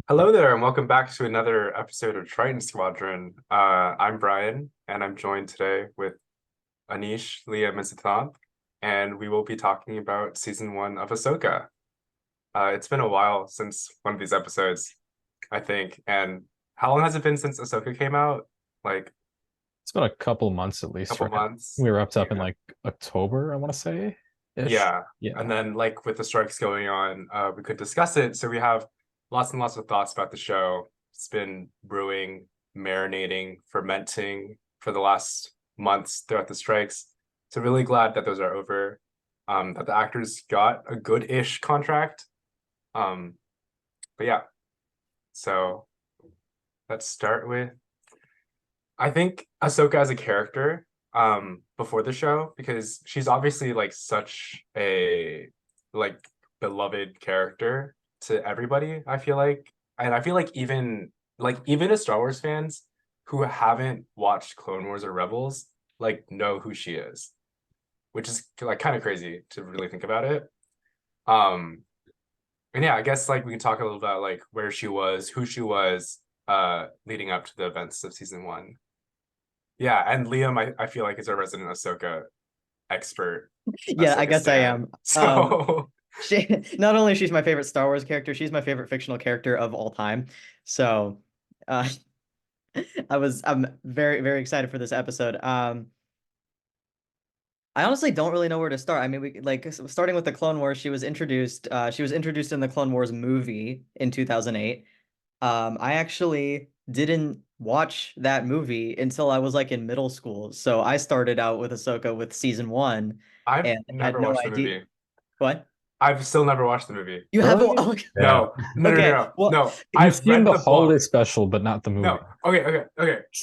Hello there, and welcome back to another episode of Triton Squadron. I'm Brian, and I'm joined today with Anish, Liam, and Suthanth, and we will be talking about season one of Ahsoka. It's been a while since one of these episodes, I think. And how long has it been since Ahsoka came out? Like It's been a couple months at a least, couple right? months? We wrapped up in Yeah. like October, I want to say, ish. Yeah. And Yeah. then like with the strikes going on, we could discuss it. So we have lots and lots of thoughts about the show. It's been brewing, marinating, fermenting for the last months throughout the strikes. So really glad that those are over. That the actors got a good-ish contract. Um, but yeah, so let's start with I think Ahsoka as a character, before the show, because she's obviously like such a like beloved character to everybody, I feel like. And I feel like even as Star Wars fans who haven't watched Clone Wars or Rebels, like know who she is, which is like kind of crazy to really think about it. Um, and yeah, I guess like we can talk a little about like where she was, who she was, leading up to the events of season one. Yeah, and Liam, I feel like is our resident Ahsoka expert, Yeah, I Ahsoka guess I stan. am. So She not only she's my favorite Star Wars character, she's my favorite fictional character of all time. So, uh, I'm very very excited for this episode. I honestly don't really know where to start. I mean, we like starting with the Clone Wars. She was introduced. She was introduced in the Clone Wars movie in 2008. I actually didn't watch that movie until I was like in middle school. So I started out with Ahsoka with season one, I've and had never no watched the idea movie. what. I've still never watched the movie. You haven't. Really? Oh, Yeah. No, no, no, no, okay. no, Well, no. You've I've seen read the the book. holiday special, but not the movie. No, okay.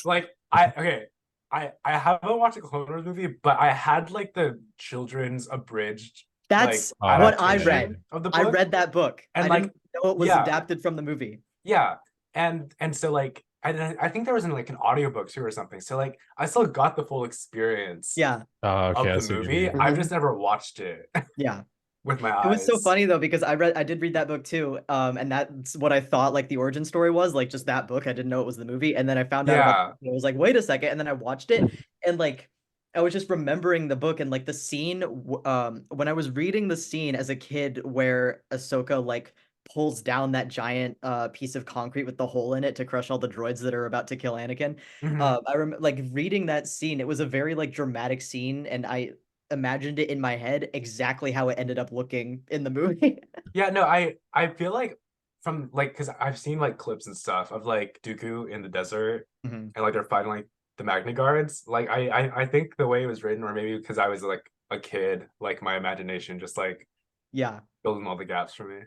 Like I haven't watched the Clone Wars movie, but I had like the children's abridged like that's Oh, what I okay. read. adaptation of the I book, read that book. and I like didn't know it was yeah, adapted from the movie. yeah, and so like I think there was in like an audiobook too or something. So like I still got the full experience Yeah. Oh, okay, of I the see what you movie. mean. I've Mhm. just never watched it Yeah. with my It was so eyes. funny though because I did read that book too. And that's what I thought like the origin story was, like just that book. I didn't know it was the movie. And then I found out about Yeah. I was like, wait a second. And then I watched it and like I was just remembering the book and like the scene when I was reading the scene as a kid where Ahsoka like pulls down that giant piece of concrete with the hole in it to crush all the droids that are about to kill Anakin. Hmm. I remember like reading that scene. It was a very like dramatic scene, and I imagined it in my head exactly how it ended up looking in the movie. Yeah, no, I feel like from like because I've seen like clips and stuff of like Dooku in the desert Mhm. and like they're fighting like the Magna Guards. Like I think the way it was written, or maybe because I was like a kid, like my imagination just like Yeah, filling all the gaps for me.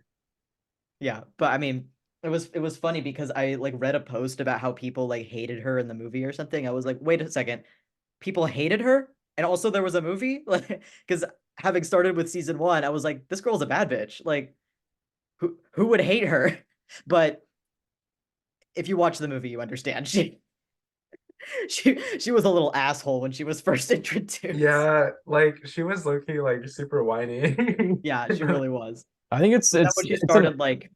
yeah. But I mean, it was funny because I like read a post about how people like hated her in the movie or something. I was like, wait a second, people hated her, and also there was a movie, like because having started with season one, I was like, this girl's a bad bitch. Like, who would hate her? But if you watch the movie, you understand. She was a little asshole when she was first introduced. Yeah, like she was low-key like super whiny. Yeah, she really was. I think it's But then it's when she it's an started like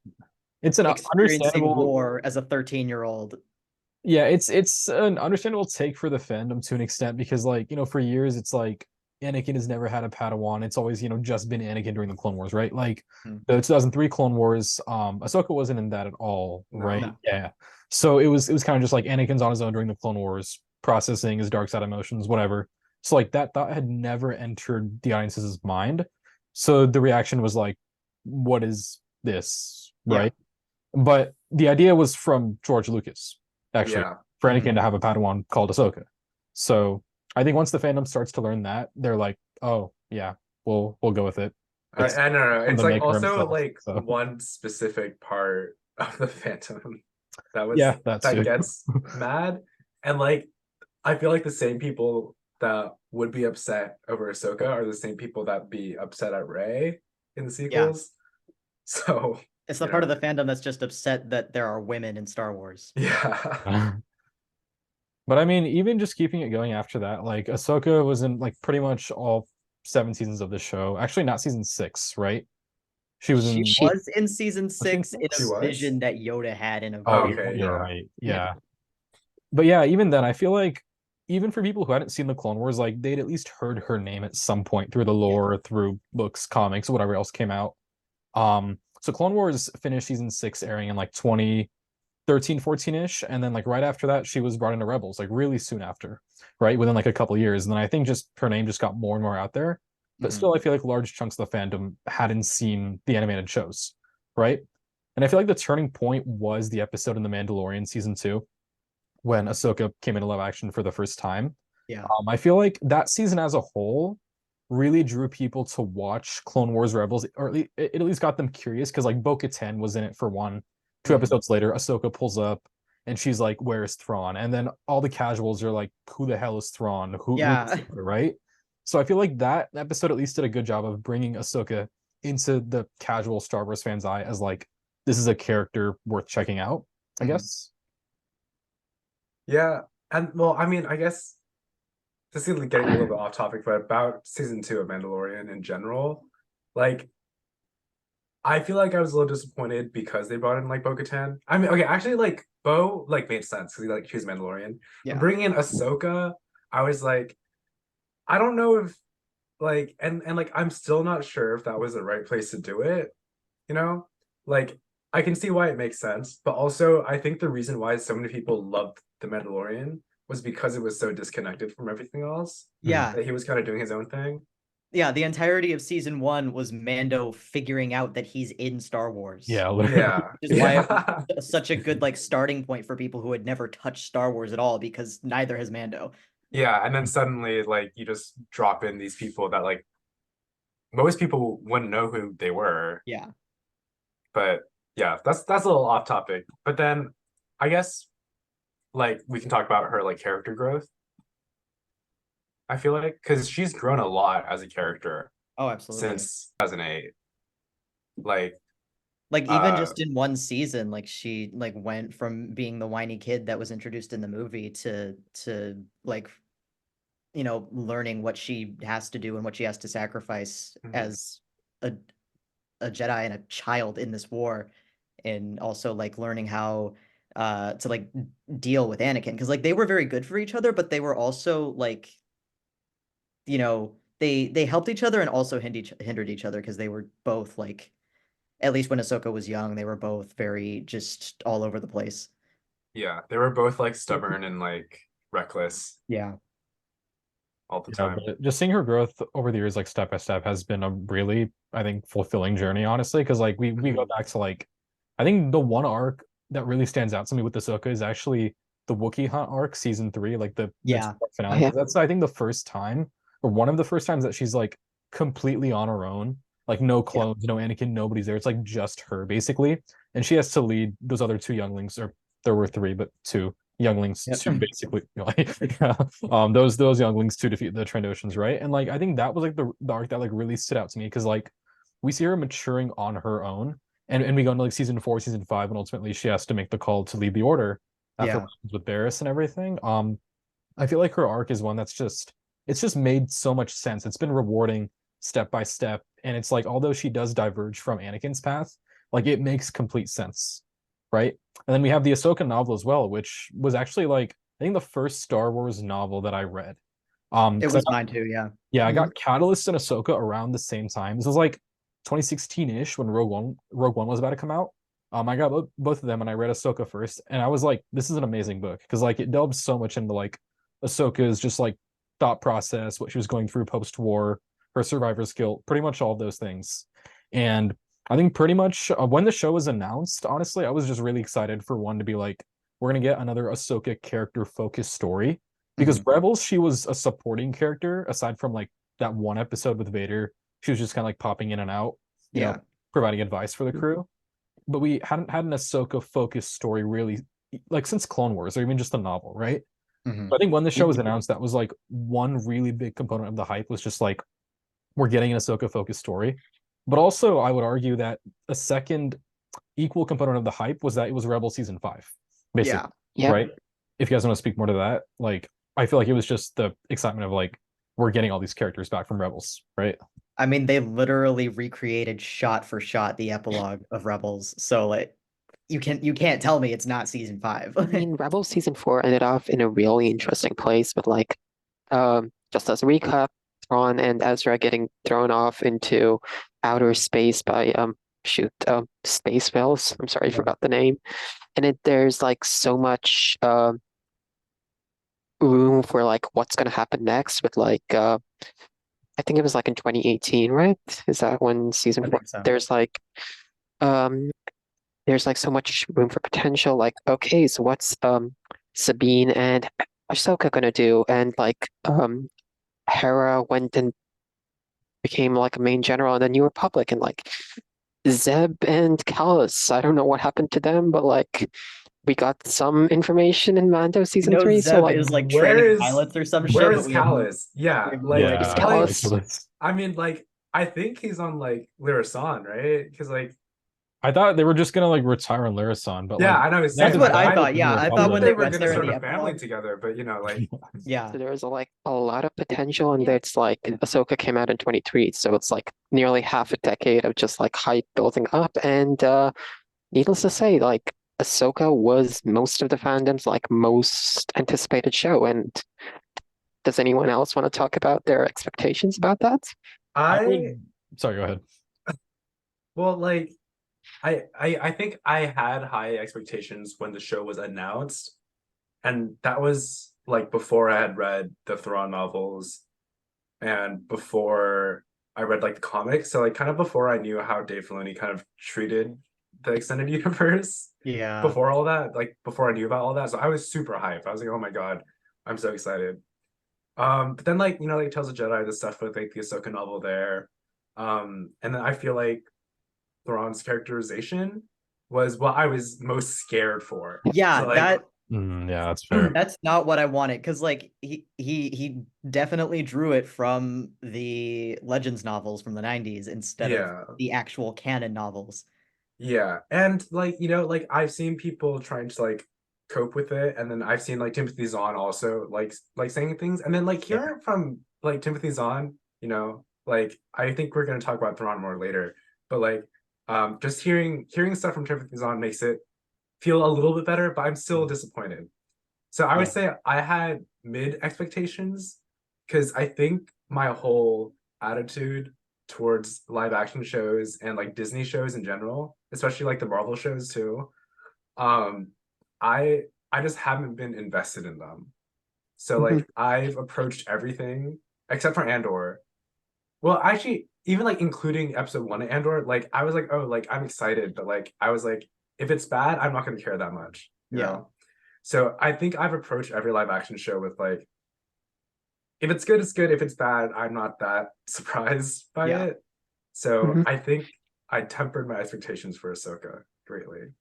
it's an experiencing understandable. war as a 13-year-old. Yeah, it's an understandable take for the fandom to an extent because, like, for years it's like Anakin has never had a Padawan. It's always, just been Anakin during the Clone Wars, right? Like Hmm. the 2003 Clone Wars, Ahsoka wasn't in that at all, right? No. No. Yeah. So it was kind of just like Anakin's on his own during the Clone Wars, processing his dark side emotions, whatever. So like that thought had never entered the audience's mind. So the reaction was like, what is this, Yeah. right? But the idea was from George Lucas, actually, Yeah. for Anakin Hmm. to have a Padawan called Ahsoka. So I think once the fandom starts to learn that, they're like, oh yeah, we'll go with it. It's I don't know. from It's the like maker also himself. like So one specific part of the Phantom yeah, that's that too. gets mad. And like I feel like the same people that would be upset over Ahsoka are the same people that be upset at Rey in the Yeah. sequels. So, It's the you part know, of the fandom that's just upset that there are women in Star Wars. yeah. But I mean, even just keeping it going after that, like Ahsoka was in like pretty much all seven seasons of the show. Actually, not season six, right? She was She in was in season was she in 6 in She a six? was? vision that Yoda had in a Oh, very Okay, you're yeah. right. yeah. Yeah. But yeah, even then, I feel like even for people who hadn't seen the Clone Wars, like they'd at least heard her name at some point through the Yeah. lore, through books, comics, whatever else came out. So Clone Wars finished season 6 airing in like 2013, 14-ish, and then like right after that, she was brought into Rebels, like really soon after, right? Within like a couple years. And then I think just her name just got more and more out there. But Mhm. still, I feel like large chunks of the fandom hadn't seen the animated shows, right? And I feel like the turning point was the episode in The Mandalorian season 2 when Ahsoka came into live action for the first time. Yeah. I feel like that season as a whole really drew people to watch Clone Wars Rebels, or it at least got them curious because like Bo-Katan was in it for one. Two Mhm. episodes later, Ahsoka pulls up and she's like, "Where's Thrawn?" And then all the casuals are like, "Who the hell is Thrawn? Who's Yeah. Ahsoka?" Right? So I feel like that episode at least did a good job of bringing Ahsoka into the casual Star Wars fan's eye as like this is a character worth checking out, I Mhm. guess. Yeah. And well, I mean, I guess this is getting a little bit off topic, but about season 2 of Mandalorian in general, like I feel like I was a little disappointed because they brought in like Bo-Katan. I mean, okay, actually, like Bo like made sense because like she was Mandalorian. But Yeah. bringing in Ahsoka, I was like, I don't know if like, and like I'm still not sure if that was the right place to do it. You know, like I can see why it makes sense, but also I think the reason why so many people loved the Mandalorian was because it was so disconnected from everything else Mhm. Yeah. that he was kind of doing his own thing. Yeah, the entirety of season 1 was Mando figuring out that he's in Star Wars. Yeah, literally. Yeah, Which is why it yeah. was such a good like starting point for people who had never touched Star Wars at all because neither has Mando. Yeah, and then suddenly like you just drop in these people that like most people wouldn't know who they were. Yeah. But yeah, that's a little off topic. But then I guess like we can talk about her like character growth. I feel like because she's grown a lot as a character Oh, absolutely. since 2008. Like Like even uh just in one season, like she like went from being the whiny kid that was introduced in the movie to like learning what she has to do and what she has to sacrifice mhm, as a a Jedi and a child in this war, and also like learning how to like deal with Anakin because like they were very good for each other, but they were also like they helped each other and also hindered each other because they were both like at least when Ahsoka was young, they were both very just all over the place. yeah, they were both like stubborn and like reckless Yeah. all the Yeah, time. but just seeing her growth over the years, like step by step, has been a really, I think, fulfilling journey, honestly. Because like we go Mhm. back to like, I think the one arc that really stands out to me with Ahsoka is actually the Wookiee Hunt arc, season 3, like the Yeah. two-part finale. Yeah. 'Cause that's I think the first time, or one of the first times that she's like completely on her own, like no Yeah. clones, no Anakin, nobody's there. It's like just her basically, and she has to lead those other two younglings, or there were three, but two younglings Yep. to basically those younglings to defeat the Trandoshans, right? And like I think that was like the arc that like really stood out to me because like we see her maturing on her own, and we go into like season 4, season 5, and ultimately she has to make the call to lead the Order after Yeah. what happens with Barriss and everything. I feel like her arc is one that's just it's just made so much sense. It's been rewarding step by step, and it's like although she does diverge from Anakin's path, like it makes complete sense, right? And then we have the Ahsoka novel as well, which was actually like I think the first Star Wars novel that I read. It 'Cause was mine too, yeah. yeah, I Mhm. got Catalyst and Ahsoka around the same time. This was like 2016-ish when Rogue One was about to come out. I got both of them, and I read Ahsoka first, and I was like, this is an amazing book because like it delves so much into like Ahsoka's just like thought process, what she was going through post-war, her survivor's guilt, pretty much all of those things. And I think pretty much when the show was announced, honestly, I was just really excited for one to be like, we're gonna get another Ahsoka character-focused story because Mhm. Rebels, she was a supporting character aside from like that one episode with Vader. She was just kind of like popping in and out, Yeah. providing advice for the crew. But we hadn't had an Ahsoka focused story really like since Clone Wars or even just a novel, right? Mhm. I think when the show Yeah. was announced, that was like one really big component of the hype was just like we're getting an Ahsoka focused story. But also, I would argue that a second equal component of the hype was that it was Rebel season 5, Yeah. basically, Yep. right? If you guys want to speak more to that, like I feel like it was just the excitement of like we're getting all these characters back from Rebels, right? I mean, they literally recreated shot for shot the epilogue of Rebels. So like you can't tell me it's not season 5. I mean, Rebels season 4 ended off in a really interesting place with like, just as a recap, Thrawn and Ezra getting thrown off into outer space by Space Whales. I'm sorry, I Yeah. forgot the name. And there's like so much room for like what's gonna happen next with like I think it was like in 2018, right? Is that when season I 4? think so. Um there's like so much room for potential. Like, okay, so what's Sabine and Ahsoka gonna do? And like Hera went and became like a main general in the New Republic, and like Zeb and Callus, I don't know what happened to them, but like we got some information in Mando We season know 3. So Zeb like, is like Where training is pilots or some where shit, but is we have no, Callus? Yeah, we have no like Where is idea. Callus? I mean, like I think he's on like Lirasan, right? Because like I thought they were just gonna like retire on Lirasan, but yeah, like I know he's they had That's saying to what that, but I battle I thought. for the Yeah, I I thought thought when Republic. they they were went gonna there in start the a family epilogue. together, but you know, like Yeah. So there's like a lot of potential, and it's like Ahsoka came out in 23, so it's like nearly half a decade of just like hype building up, and needless to say, like Ahsoka was most of the fandom's like most anticipated show. And does anyone else want to talk about their expectations about that? I I would. Sorry, go ahead. well, like I think I had high expectations when the show was announced, and that was like before I had read the Thrawn novels and before I read like the comics. So like kind of before I knew how Dave Filoni kind of treated the extended universe. Yeah. Before all that, like before I knew about all that, so I was super hyped. I was like, oh my god, I'm so excited. But then like like Tales of Jedi, the stuff with like the Ahsoka novel there, and then I feel like Thrawn's characterization was what I was most scared for. Yeah, So like, that Yeah, that's fair. that's not what I wanted because like he definitely drew it from the Legends novels from the 90s instead of yeah, the actual canon novels. yeah, and like like I've seen people trying to like cope with it, and then I've seen like Timothy Zahn also like saying things, and then like Yeah. hearing from like Timothy Zahn, like I think we're gonna talk about Thrawn more later, but like just hearing stuff from Timothy Zahn makes it feel a little bit better, but I'm still disappointed. So I would Yeah. say I had mid expectations because I think my whole attitude towards live action shows and like Disney shows in general, especially like the Marvel shows too, um, I just haven't been invested in them. So Mhm. like I've approached everything except for Andor. Well, actually, even like including episode 1 of Andor, like I was like, oh, like I'm excited, but like I was like, if it's bad, I'm not gonna care that much, you Yeah. know? So I think I've approached every live action show with like, if it's good, it's good. If it's bad, I'm not that surprised by Yeah. it. So Mhm. I think I tempered my expectations for Ahsoka greatly.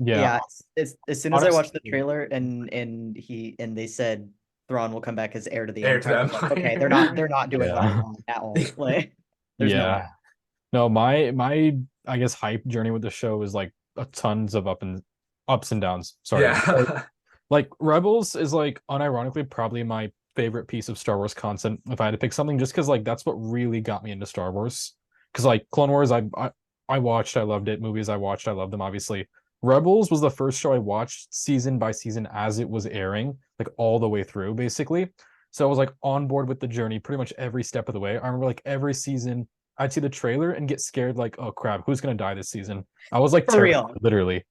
Yeah, Yeah, it's as soon as I watched the honestly, trailer and they said Thrawn will come back as heir to the Heir to Empire, the I was like, okay, they're Empire. not doing what I yeah, want at all. Like, there's no way. yeah. No, my I guess hype journey with the show is like a tons of ups and downs. Sorry. Yeah. Like Rebels is like unironically probably my favorite piece of Star Wars content if I had to pick something, just because like that's what really got me into Star Wars. Because like Clone Wars, I watched, I loved it. Movies I watched, I loved them, obviously. Rebels was the first show I watched season by season as it was airing, like all the way through, basically. So I was like on board with the journey pretty much every step of the way. I remember like every season I'd see the trailer and get scared, like, oh crap, who's gonna die this season? I was like For terrified, real. literally.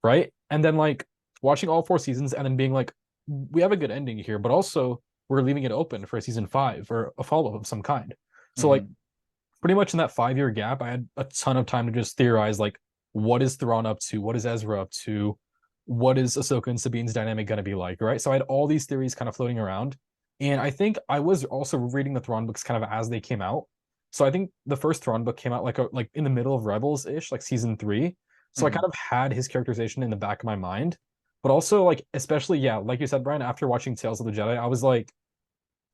Right? And then like watching all 4 seasons and then being like, we have a good ending here, but also we're leaving it open for a season 5 or a follow-up of some kind. So like Mhm. pretty much in that 5 year gap, I had a ton of time to just theorize like, what is Thrawn up to? What is Ezra up to? What is Ahsoka and Sabine's dynamic going to be like? Right. So I had all these theories kind of floating around. And I think I was also reading the Thrawn books kind of as they came out. So I think the first Thrawn book came out like in the middle of Rebels ish, like season 3. So I kind Mhm. of had his characterization in the back of my mind. But also like especially, yeah, like you said, Brian, after watching Tales of the Jedi, I was like,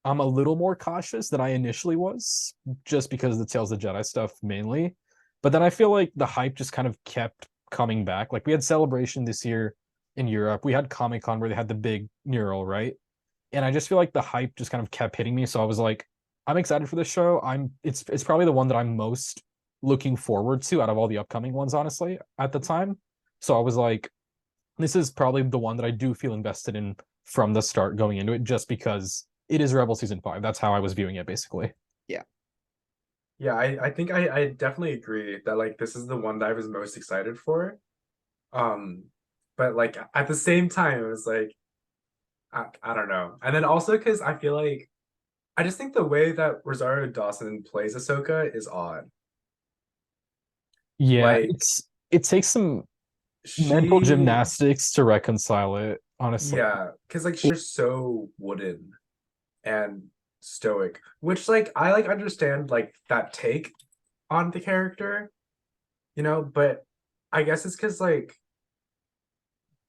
I'm a little more cautious than I initially was, just because of the Tales of the Jedi stuff mainly. But then I feel like the hype just kind of kept coming back. Like we had Celebration this year in Europe. We had Comic Con where they had the big mural, right? And I just feel like the hype just kind of kept hitting me. So I was like, I'm excited for this show. It's probably the one that I'm most looking forward to out of all the upcoming ones, honestly, at the time. So I was like, this is probably the one that I do feel invested in from the start going into it, just because it is Rebel season 5. That's how I was viewing it, basically. Yeah, I think I definitely agree that like this is the one that I was most excited for. But like at the same time, it was like I don't know. And then also because I feel like I just think the way that Rosario Dawson plays Ahsoka is odd. Yeah, Like it takes some mental she, gymnastics to reconcile it, honestly. yeah, because like she's so wooden and stoic, which like I like understand like that take on the character, but I guess it's because like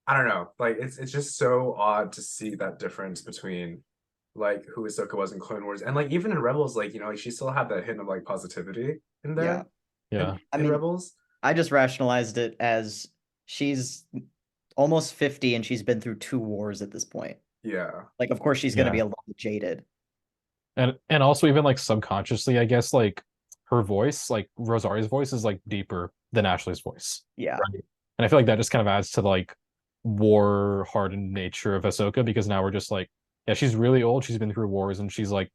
I don't know, like it's just so odd to see that difference between like who Ahsoka was in Clone Wars and like even in Rebels, like like she still had that hint of like positivity in Yeah. there Yeah. I in mean, Rebels. I just rationalized it as she's almost 50 and she's been through 2 wars at this point. Yeah. Like, of course, she's going to be Yeah. a little jaded. And also even like subconsciously, I guess like her voice, like Rosario's voice is like deeper than Ashley's voice. Yeah. Right. And I feel like that just kind of adds to like war hardened nature of Ahsoka, because now we're just like, yeah, she's really old, she's been through wars, and she's like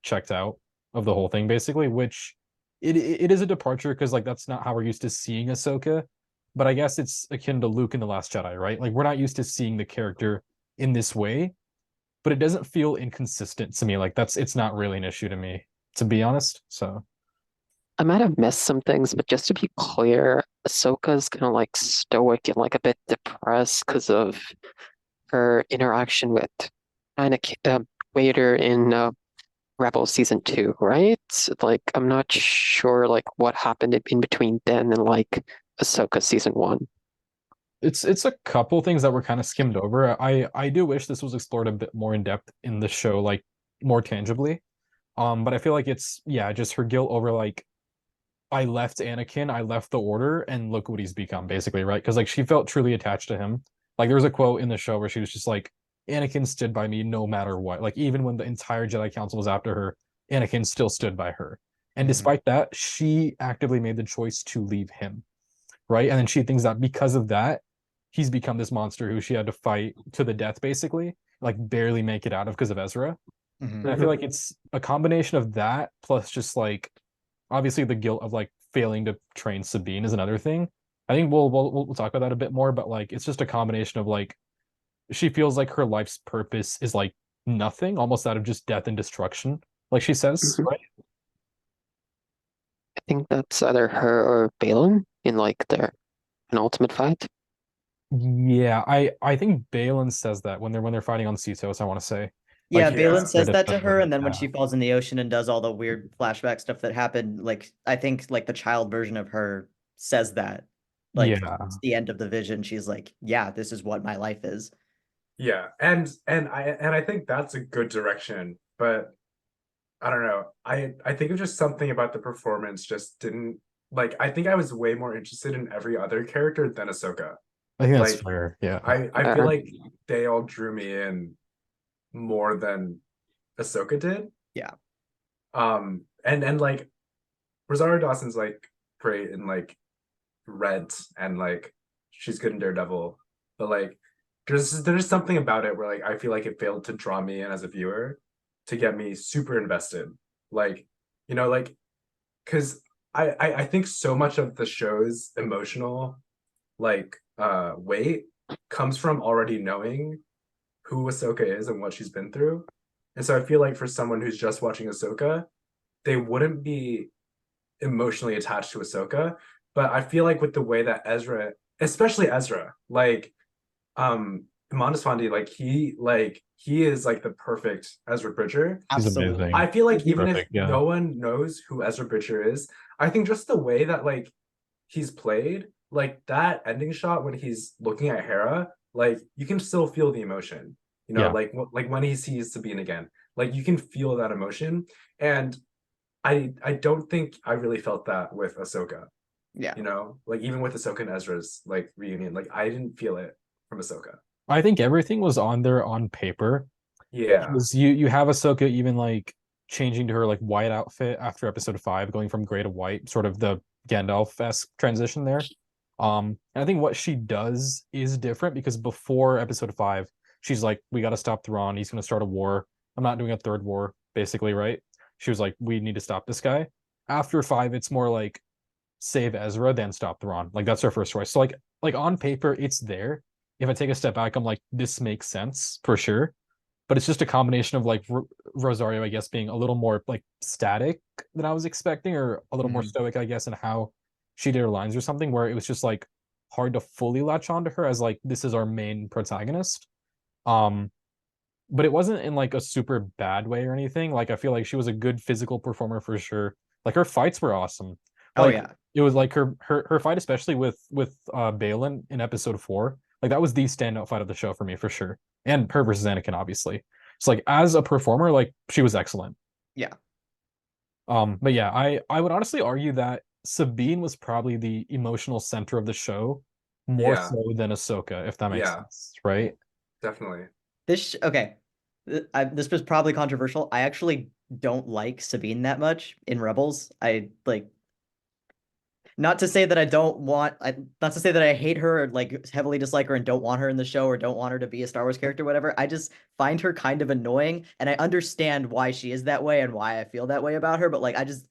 checked out of the whole thing basically, which it is a departure because like that's not how we're used to seeing Ahsoka. But I guess it's akin to Luke in The Last Jedi, right? Like we're not used to seeing the character in this way, but it doesn't feel inconsistent to me. Like it's not really an issue to me, to be honest. So I might have missed some things, but just to be clear, Ahsoka's kind of like stoic and like a bit depressed because of her interaction with Anakin, Vader in Rebel season 2, right? Like, I'm not sure like what happened in between then and like Ahsoka season 1. it's a couple things that were kind of skimmed over. I do wish this was explored a bit more in depth in the show, like more tangibly. But I feel like it's, yeah, just her guilt over like, I left Anakin, I left the Order, and look what he's become, basically, right? Because like she felt truly attached to him. Like there was a quote in the show where she was just like, Anakin stood by me no matter what. Like even when the entire Jedi Council was after her, Anakin still stood by her. And Mhm. despite that, she actively made the choice to leave him, right? And then she thinks that because of that, he's become this monster who she had to fight to the death, basically, like barely make it out of because of Ezra. Mhm. And I feel like it's a combination of that plus just like obviously the guilt of like failing to train Sabine is another thing. I think we'll talk about that a bit more, but like it's just a combination of like she feels like her life's purpose is like nothing, almost out of just death and destruction, like she says, Mhm. right? I think that's either her or Baylan in like their penultimate fight. Yeah, I think Baylan says that when they're fighting on Cetos, I want to say. Like Yeah, he Baylan Yeah. gets rid says of that to her, and then when yeah. she falls in the ocean and does all the weird flashback stuff that happened, like I think like the child version of her says that. Like Yeah. it's the end of the vision. She's like, yeah, this is what my life is. Yeah. And I think that's a good direction, but I don't know. I think it's just something about the performance just didn't like I think I was way more interested in every other character than Ahsoka. I think that's Like fair. Yeah. I feel Uh, like they all drew me in more than Ahsoka did. Yeah. And like Rosario Dawson's like great in like Red and like she's good in Daredevil, but like there's something about it where like I feel like it failed to draw me in as a viewer to get me super invested. Like, like because I think so much of the show's emotional like weight comes from already knowing who Ahsoka is and what she's been through. And so I feel like for someone who's just watching Ahsoka, they wouldn't be emotionally attached to Ahsoka. But I feel like with the way that Ezra, especially Ezra, Montesfandi, he is like the perfect Ezra Bridger. He's Absolutely. amazing. I feel like He's even if perfect. Yeah. no one knows who Ezra Bridger is, I think just the way that like he's played, like that ending shot when he's looking at Hera, like you can still feel the emotion. Yeah. Like when he sees Sabine again, like you can feel that emotion. And I don't think I really felt that with Ahsoka. Yeah. Like even with Ahsoka and Ezra's like reunion, like I didn't feel it from Ahsoka. I think everything was on there on paper. Yeah. Because you have Ahsoka even like changing to her like white outfit after episode 5, going from gray to white, sort of the Gandalf-esque transition there. And I think what she does is different because before episode 5, she's like, we got to stop Thrawn. He's going to start a war. I'm not doing a third war, basically, right? She was like, we need to stop this guy. After 5, it's more like save Ezra, then stop Thrawn. Like that's her first choice. So like on paper, it's there. If I take a step back, I'm like, this makes sense for sure. But it's just a combination of like Rosario, I guess, being a little more like static than I was expecting, or a little more stoic, I guess, in how she did her lines or something, where it was just like hard to fully latch onto her as like this is our main protagonist. Um, but it wasn't in like a super bad way or anything. Like I feel like she was a good physical performer for sure. Like her fights were awesome. Oh Like yeah. it was like her fight, especially with Baylan in episode 4. Like that was the standout fight of the show for me for sure. And her versus Anakin, obviously. So like as a performer, like she was excellent. Yeah. But yeah, I would honestly argue that Sabine was probably the emotional center of the show more Yeah. so than Ahsoka, if that makes Yeah. sense, right? Definitely. Okay. This was probably controversial. I actually don't like Sabine that much in Rebels. I like not to say that I don't want not to say that I hate her or like heavily dislike her and don't want her in the show or don't want her to be a Star Wars character, whatever. I just find her kind of annoying, and I understand why she is that way and why I feel that way about her, but like I just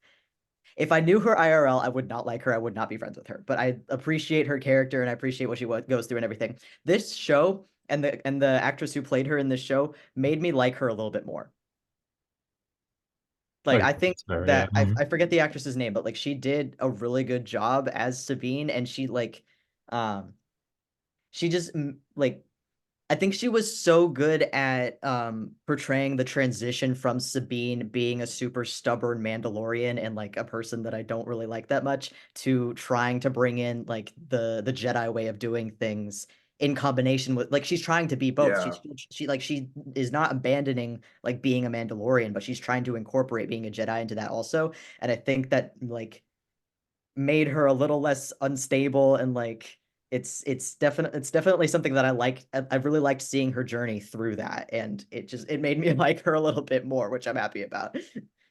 if I knew her IRL, I would not like her. I would not be friends with her. But I appreciate her character and I appreciate what she goes through and everything. This show and the actress who played her in this show made me like her a little bit more. Like Like I think fair, yeah. that I forget the actress's name, but like she did a really good job as Sabine, and she like um she just like I think she was so good at portraying the transition from Sabine being a super stubborn Mandalorian and like a person that I don't really like that much to trying to bring in like the Jedi way of doing things in combination with like she's trying to be both. Yeah. She is not abandoning like being a Mandalorian, but she's trying to incorporate being a Jedi into that also. And I think that like made her a little less unstable and like it's definitely something that I like. I really liked seeing her journey through that, and it made me like her a little bit more, which I'm happy about.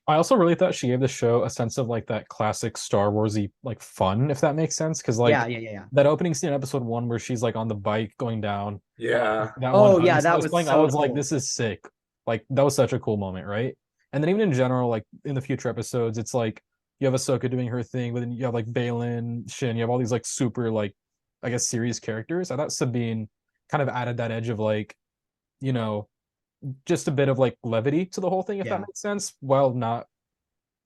I also really thought she gave the show a sense of like that classic Star Warsy like fun, if that makes sense. Because Yeah, like yeah. that opening scene in episode 1 where she's like on the bike going down, Yeah. that one Oh yeah, I that was was playing, I so was like, cool. this is sick. Like that was such a cool moment, right? And then even in general, like in the future episodes, it's like you have Ahsoka doing her thing, but then you have like Baylan, Shin, you have all these like super like I guess serious characters. I thought Sabine kind of added that edge of like, you know, just a bit of like levity to the whole thing, if that Yeah. makes sense, while not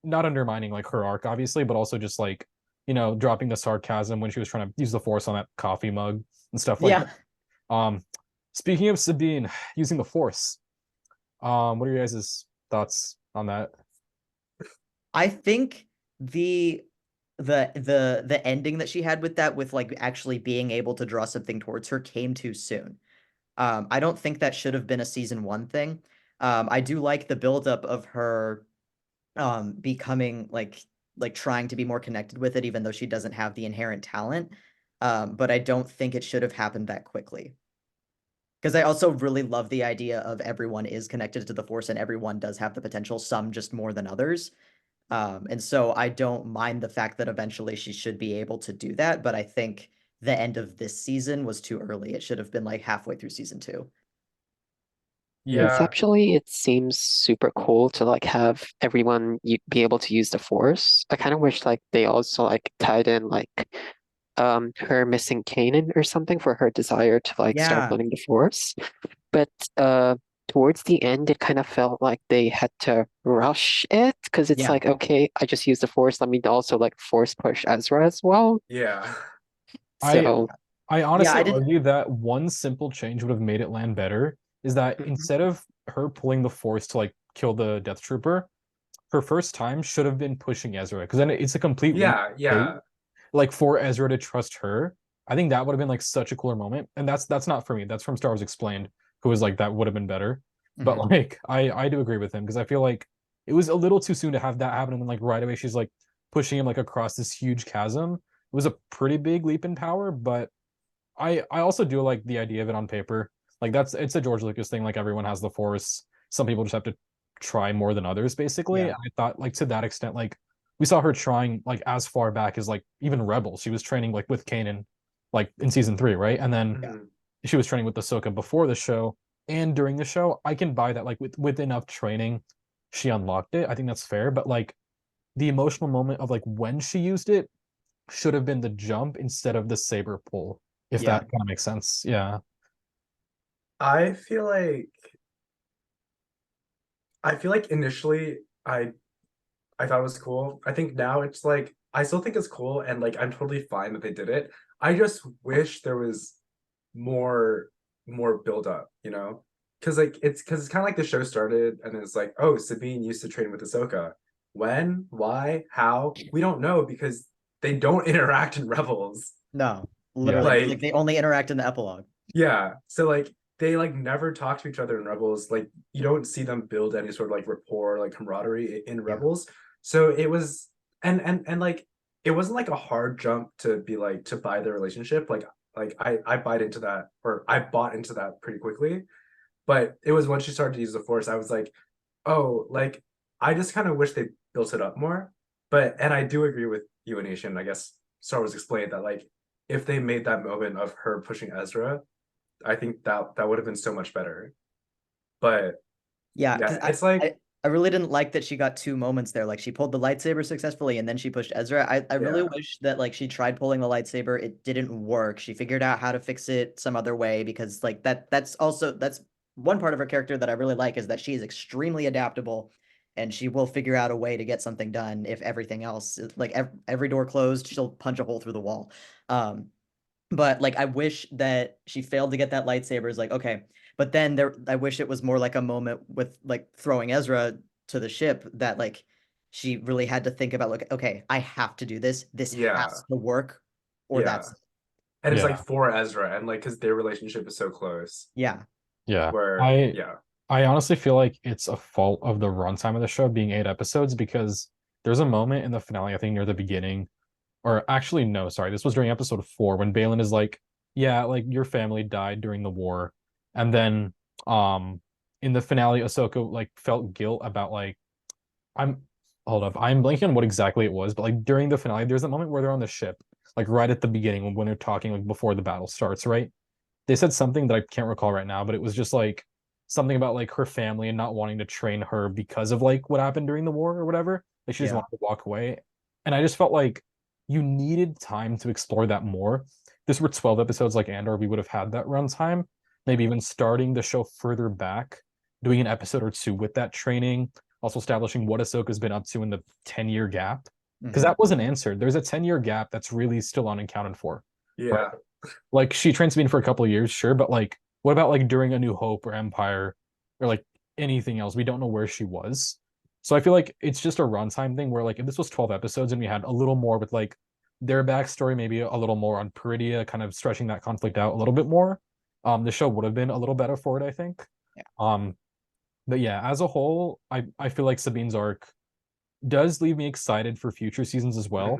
undermining like her arc, obviously, but also just like, dropping the sarcasm when she was trying to use the force on that coffee mug and stuff like Yeah. that. Speaking of Sabine using the force, what are your guys' thoughts on that? I think the ending that she had with that, with like actually being able to draw something towards her, came too soon. I don't think that should have been a season 1 thing. I do like the buildup of her becoming like trying to be more connected with it, even though she doesn't have the inherent talent. But I don't think it should have happened that quickly. Because I also really love the idea of everyone is connected to the Force and everyone does have the potential, some just more than others. And so I don't mind the fact that eventually she should be able to do that, but I think the end of this season was too early. It should have been like halfway through season 2. Yeah. Conceptually, it seems super cool to like have everyone be able to use the Force. I kind of wish like they also like tied in like her missing canon or something for her desire to like start Yeah. learning the Force. But towards the end, it kind of felt like they had to rush it because it's Yeah. like, okay, I just used the Force. Let me also like Force push Ezra as well. Yeah. I So, I Yeah, honestly I didn't. argue that one simple change would have made it land better. Is that mhm. instead of her pulling the force to like kill the Death Trooper, her first time should have been pushing Ezra, because then it's a complete leap Yeah. of faith, Yeah. like for Ezra to trust her. I think that would have been like such a cooler moment. And that's not for me. That's from Star Wars Explained, who was like that would have been better. But Mhm. like I do agree with him because I feel like it was a little too soon to have that happen. And then like right away she's like pushing him like across this huge chasm. It was a pretty big leap in power, but I also do like the idea of it on paper. Like it's a George Lucas thing. Like everyone has the Force. Some people just have to try more than others, basically. Yeah. And I thought like to that extent, like we saw her trying like as far back as like even Rebels. She was training like with Kanan, like in season 3, right? And then Yeah. Mhm. she was training with Ahsoka before the show and during the show. I can buy that like with enough training, she unlocked it. I think that's fair. But like the emotional moment of like when she used it should have been the jump instead of the saber pull, if Yeah. that kind of makes sense. Yeah. I feel like initially I thought it was cool. I think now it's like I still think it's cool and like I'm totally fine that they did it. I just wish there was more build up, you know? Because it's kind of like the show started and it's like, oh, Sabine used to train with Ahsoka. When, why, how? We don't know because they don't interact in Rebels. No, Yeah. literally, like Like, they only interact in the epilogue. yeah. So like they like never talk to each other in Rebels. Like you don't see them build any sort of like rapport, like camaraderie in Yeah. Rebels. So it was and like it wasn't like a hard jump to be like to buy the relationship. Like I bought into that or I bought into that pretty quickly. But it was once she started to use the force, I was like, oh, like I just kind of wish they built it up more. But and I do agree with you, Anish, and I guess Star Wars explained that like if they made that moment of her pushing Ezra, I think that would have been so much better. But Yeah, because yeah, it's like I really didn't like that she got two moments there. Like she pulled the lightsaber successfully and then she pushed Ezra. I really yeah, wish that like she tried pulling the lightsaber, it didn't work. She figured out how to fix it some other way because like that's one part of her character that I really like is that she is extremely adaptable and she will figure out a way to get something done if everything else like every door closed, she'll punch a hole through the wall. Um but like I wish that she failed to get that lightsaber is like okay, but then there I wish it was more like a moment with like throwing Ezra to the ship that like she really had to think about like okay, I have to do this. This yeah, has to work or yeah. that's And it's like Yeah. for Ezra and like because their relationship is so close. yeah. Yeah. Where I yeah, I honestly feel like it's a fault of the runtime of the show being 8 episodes because there's a moment in the finale, I think near the beginning, or actually, no, sorry, this was during episode 4 when Baylan is like, yeah, like your family died during the war. And then in the finale, Ahsoka like felt guilt about like I'm hold up, I'm blanking on what exactly it was, but like during the finale, there's a moment where they're on the ship, like right at the beginning when they're talking, like before the battle starts, right? They said something that I can't recall right now, but it was just like something about like her family and not wanting to train her because of like what happened during the war or whatever. Like she just Yeah. wanted to walk away. And I just felt like you needed time to explore that more. This were 12 episodes like Andor, we would have had that runtime. Maybe even starting the show further back, doing an episode or two with that training, also establishing what Ahsoka's been up to in the 10-year gap. Because Mhm. that wasn't answered. There's a 10-year gap that's really still unaccounted for. Right? yeah, Like she trained Sabine for a couple of years, sure, but like what about like during A New Hope or Empire or like anything else? We don't know where she was. So I feel like it's just a runtime thing where like if this was 12 episodes and we had a little more with like their backstory, maybe a little more on Peridia, kind of stretching that conflict out a little bit more, the show would have been a little better for it, I think. Yeah. But yeah, as a whole, I feel like Sabine's arc does leave me excited for future seasons as well.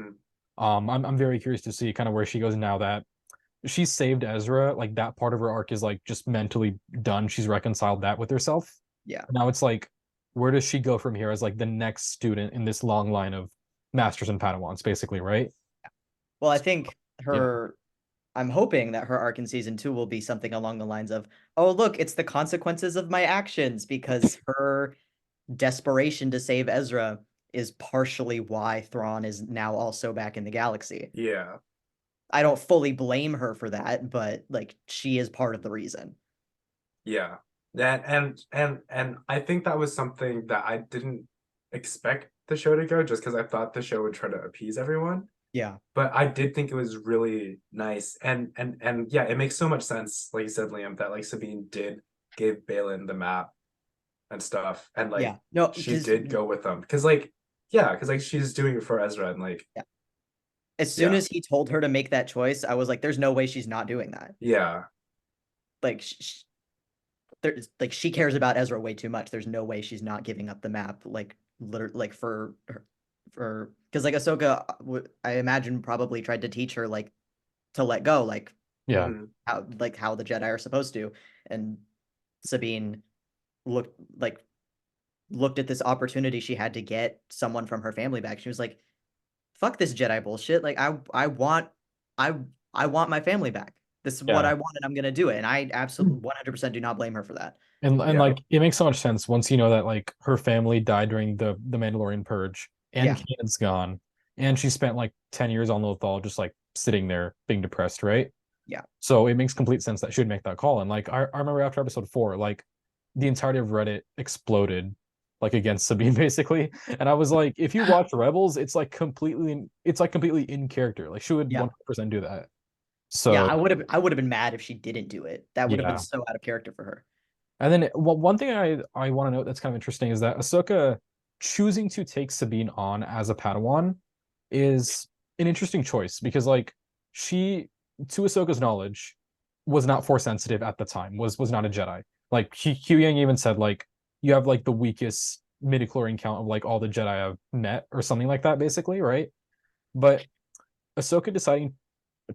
mhm, I'm very curious to see kind of where she goes now that she saved Ezra. Like that part of her arc is like just mentally done. She's reconciled that with herself. Yeah. Now it's like, where does she go from here as like the next student in this long line of masters and Padawans, basically, right? Well, I think Yeah, her I'm hoping that her arc in season 2 will be something along the lines of, "Oh, look, it's the consequences of my actions," because her desperation to save Ezra is partially why Thrawn is now also back in the galaxy. yeah. I don't fully blame her for that, but like she is part of the reason. Yeah. That and I think that was something that I didn't expect the show to go just because I thought the show would try to appease everyone. Yeah. But I did think it was really nice. And yeah, it makes so much sense, like you said, Liam, that like Sabine did give Baylan the map and stuff. And Yeah. like No, she because did go with them. Cause like, yeah, because like she's doing it for Ezra and like, yeah. As soon yeah, as he told her to make that choice, I was like, there's no way she's not doing that. yeah, Like there's like she cares about Ezra way too much. There's no way she's not giving up the map like literally like for because like Ahsoka I imagine probably tried to teach her like to let go yeah, mhm, how the Jedi are supposed to and Sabine looked like looked at this opportunity she had to get someone from her family back. She was like, fuck this Jedi bullshit. Like I I want my family back. This is what Yeah. I want and I'm gonna do it. And I absolutely 100% do not blame her for that. And Yeah. like it makes so much sense once you know that like her family died during the Mandalorian purge and Yeah. Kanan's gone and she spent like 10 years on Lothal just like sitting there being depressed, right? Yeah. So it makes complete sense that she would make that call. And like I remember after episode 4, like the entirety of Reddit exploded like against Sabine basically. And I was like, if you watch Rebels, it's like completely in character. Like she would Yeah. 100% do that. Yeah, So I would have been mad if she didn't do it. That would have been yeah. so out of character for her. And then one thing I want to note that's kind of interesting is that Ahsoka choosing to take Sabine on as a Padawan is an interesting choice because like she, to Ahsoka's knowledge, was not force sensitive at the time, was not a Jedi. Like Huyang even said like you have like the weakest midichlorian count of like all the Jedi I've met or something like that, basically, right? But Ahsoka deciding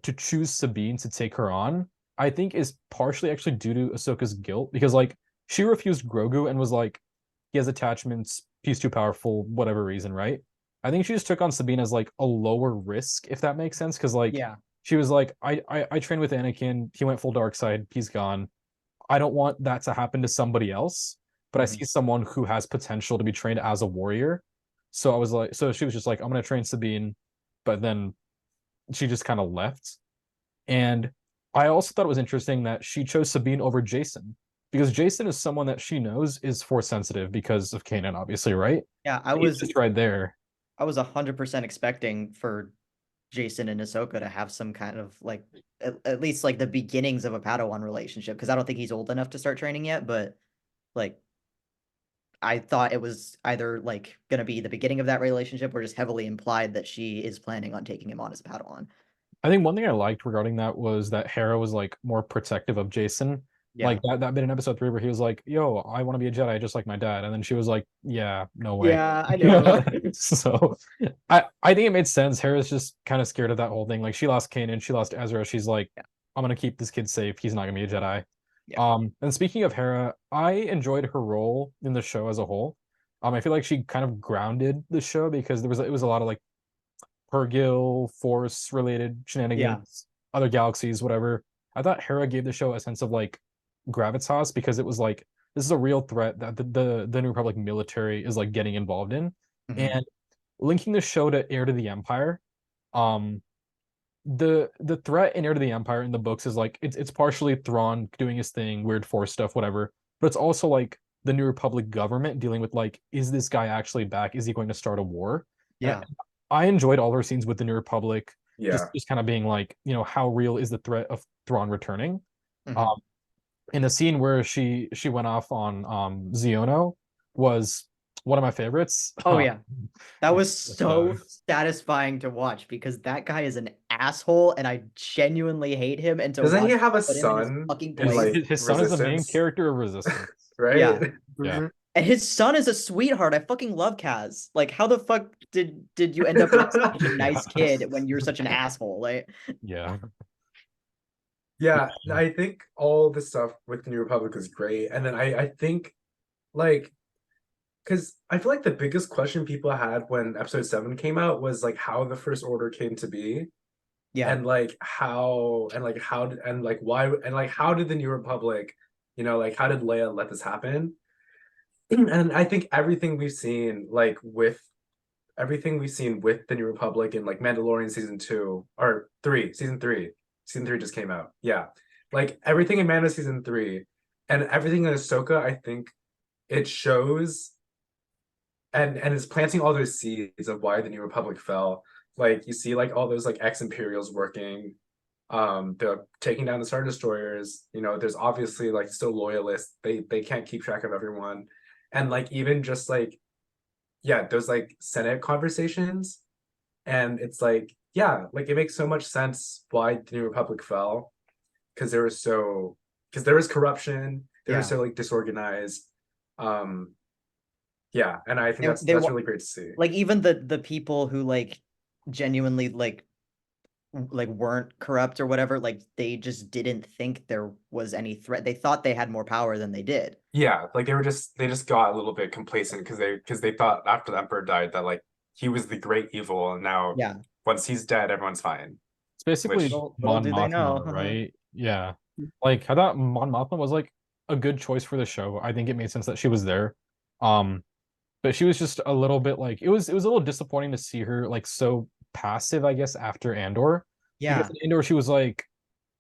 to choose Sabine to take her on, I think is partially actually due to Ahsoka's guilt because like she refused Grogu and was like, he has attachments, he's too powerful, whatever reason, right? I think she just took on Sabine as like a lower risk, if that makes sense. Because like Yeah. she was like, I trained with Anakin, he went full dark side, he's gone. I don't want that to happen to somebody else, but I Mhm. see someone who has potential to be trained as a warrior. So I was like, so she was just like, I'm gonna train Sabine, but then she just kind of left. And I also thought it was interesting that she chose Sabine over Jason because Jason is someone that she knows is force sensitive because of Kanan, obviously, right? Yeah, He's just right there. I was 100% expecting for Jason and Ahsoka to have some kind of like at least like the beginnings of a Padawan relationship because I don't think he's old enough to start training yet, but like I thought it was either like gonna be the beginning of that relationship or just heavily implied that she is planning on taking him on as a Padawan. I think one thing I liked regarding that was that Hera was like more protective of Jason. Like Yeah. that bit in episode 3 where he was like, "Yo, I want to be a Jedi just like my dad," and then she was like, "Yeah, no way." Yeah, I know. So I think it made sense. Hera's just kind of scared of that whole thing. Like she lost Kanan, she lost Ezra. She's like, Yeah. "I'm gonna keep this kid safe. He's not gonna be a Jedi." Yeah. And speaking of Hera, I enjoyed her role in the show as a whole. I feel like she kind of grounded the show because it was a lot of like Pergil, Force related Yeah. shenanigans, other galaxies, whatever. I thought Hera gave the show a sense of like gravitas because it was like this is a real threat that the New Republic military is like getting involved in, Mhm. and linking the show to Heir to the Empire. Um, the threat in Heir to the Empire in the books is like it's partially Thrawn doing his thing, weird Force stuff, whatever, but it's also like the New Republic government dealing with like, is this guy actually back? Is he going to start a war? And Yeah. I enjoyed all her scenes with the New Republic, Yeah. just kind of being like, how real is the threat of Thrawn returning? Mhm. Um, in the scene where she went off on Xiono was one of my favorites. Oh yeah. That was With, so satisfying to watch because that guy is an asshole and I genuinely hate him and to Doesn't he watch have a put him in his son fucking in his, place. like his son is the main Resistance? character of Resistance. Right? Yeah. Yeah. And his son is a sweetheart. I fucking love Kaz. Like, how the fuck did you end up with such a nice kid when you're such an asshole? Like, Yeah. Yeah, I think all the stuff with the New Republic is great. And then I think like because I feel like the biggest question people had when episode 7 came out was like how the First Order came to be yeah, and like how did and like why and like how did the New Republic, like how did Leia let this happen? And I think everything we've seen with the New Republic in like Mandalorian season 2 or 3, season 3 just came out. Yeah. Like everything in Mando season 3 and everything in Ahsoka, I think it shows and it's planting all those seeds of why the New Republic fell. Like you see like all those like ex-Imperials working. They're taking down the Star Destroyers. There's obviously like still loyalists. They can't keep track of everyone. And like even just like yeah, those like Senate conversations. And it's like, yeah, like it makes so much sense why the New Republic fell. Because there was corruption, they were yeah. so like disorganized. Um, yeah, and I think They that's really great to see. like even the people who like genuinely like like weren't corrupt or whatever, like they just didn't think there was any threat. They thought they had more power than they did. Yeah, like they just got a little bit complacent because they thought after the Emperor died that like he was the great evil, and now Yeah. once he's dead, everyone's fine. It's basically Which Little Mon do they Mothma, know. right? Yeah. Like I thought Mon Mothma was like a good choice for the show. I think it made sense that she was there. Um, but she was just a little bit like it was a little disappointing to see her like so passive, I guess, after Andor. Because Yeah. in Andor she was like,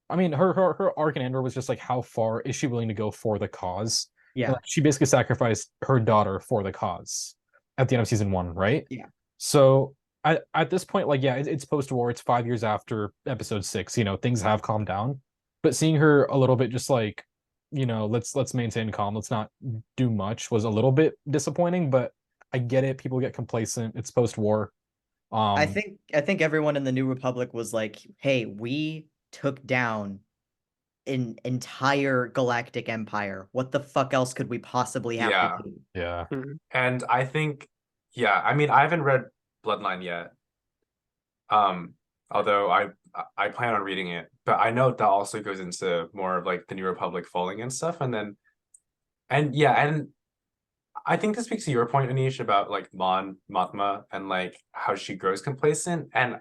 I mean, her arc in Andor was just like how far is she willing to go for the cause? And Yeah. like, she basically sacrificed her daughter for the cause at the end of season one, right? Yeah. So at this point, like, yeah, it's post-war. It's 5 years after episode 6. You know, things have calmed down, but seeing her a little bit just like, you know, let's maintain calm. Let's not do much was a little bit disappointing. But I get it. People get complacent. It's post-war. I Um, think I think everyone in the New Republic was like, "Hey, we took down an entire galactic empire. What the fuck else could we possibly have to yeah, do?" yeah, Mhm. and I think yeah, I mean I haven't read Bloodline yet. Um, although I plan on reading it, but I know that also goes into more of like the New Republic falling and stuff, and then and yeah, and I think this speaks to your point, Anish, about like Mothma and like how she grows complacent. And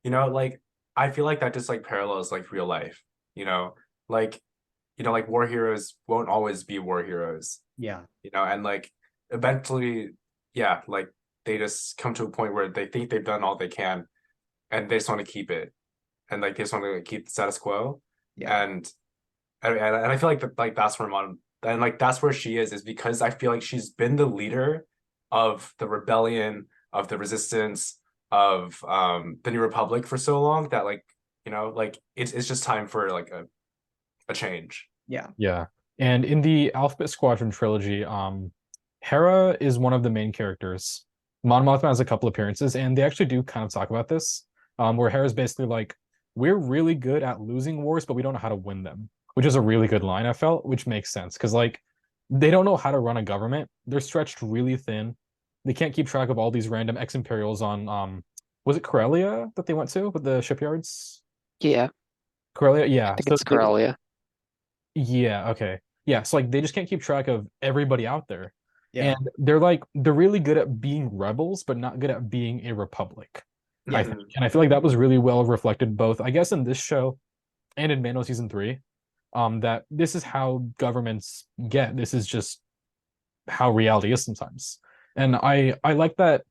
like I feel like that just like parallels like real life, you know, like like war heroes won't always be war heroes, Yeah. and like eventually, yeah, like they just come to a point where they think they've done all they can and they just want to keep it and like they just want to keep the status quo. Yeah. And I feel like that's where Mon and like that's where she is because I feel like she's been the leader of the rebellion, of the resistance, of the New Republic for so long that like like it's just time for like a change. Yeah. yeah. And in the Alphabet Squadron trilogy, Hera is one of the main characters. Mon Mothma has a couple appearances, and they actually do kind of talk about this, where Hera's basically like, "We're really good at losing wars, but we don't know how to win them," which is a really good line I felt, which makes sense because like they don't know how to run a government. They're stretched really thin. They can't keep track of all these random ex-imperials on was it Corellia that they went to with the shipyards? Yeah, Corellia, I yeah. think So it's Corellia. yeah, okay. Yeah, so like they just can't keep track of everybody out there. Yeah. And they're really good at being rebels, but not good at being a republic, I Yeah. think. Mhm. And I feel like that was really well reflected both, I guess, in this show and in Mando season 3. That this is how governments get. This is just how reality is sometimes. And I like that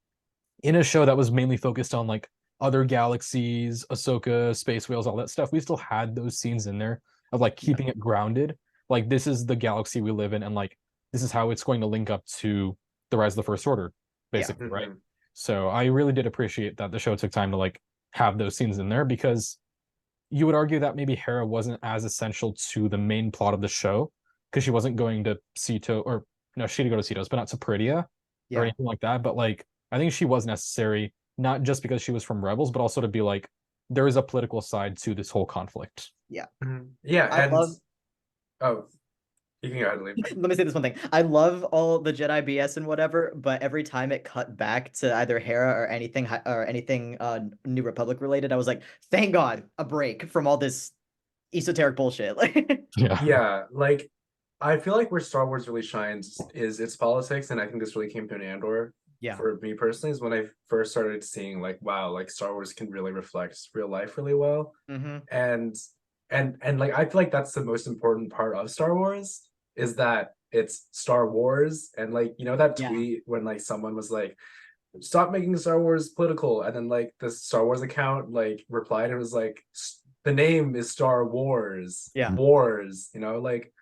in a show that was mainly focused on like other galaxies, Ahsoka, space whales, all that stuff, we still had those scenes in there of like Yeah. keeping it grounded. Like this is the galaxy we live in, and like this is how it's going to link up to the Rise of the First Order, Yeah. basically, right? Mhm. So I really did appreciate that the show took time to like have those scenes in there because you would argue that maybe Hera wasn't as essential to the main plot of the show because she wasn't going to Ceto or no, she did go to Cetos, but not to Peridia or Yeah. anything like that. But like, I think she was necessary not just because she was from Rebels, but also to be like, there is a political side to this whole conflict. Yeah. Mhm. Yeah, I and love oh, you can go ahead and leave. let me say this one thing. I love all the Jedi BS and whatever, but every time it cut back to either Hera or anything New Republic related, I was like, thank God, a break from all this esoteric bullshit. Like Yeah. Yeah, like I feel like where Star Wars really shines is its politics, and I think this really came through in Andor yeah. for me personally is when I first started seeing like wow, like Star Wars can really reflect real life really well. Mm-hmm. And and like I feel like that's the most important part of Star Wars is that it's Star Wars and like that Yeah. tweet when like someone was like stop making Star Wars political and then like the Star Wars account like replied and was like the name is Star Wars Yeah. wars like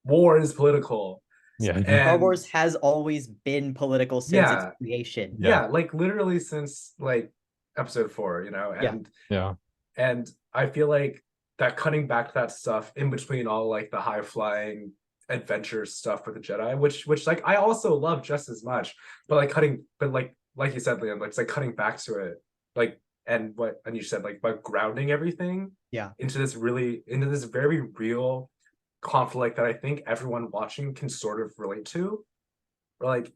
war is political Yeah. Star and Wars has always been political since its yeah creation. Yeah. yeah like literally since like episode 4 Yeah. Yeah. and I feel like that cutting back to that stuff in between all like the high flying adventure stuff with the Jedi, which like I also love just as much, but like like you said, Liam, like it's like cutting back to it, like and you said like by grounding everything Yeah. into this very real conflict that I think everyone watching can sort of relate to, or like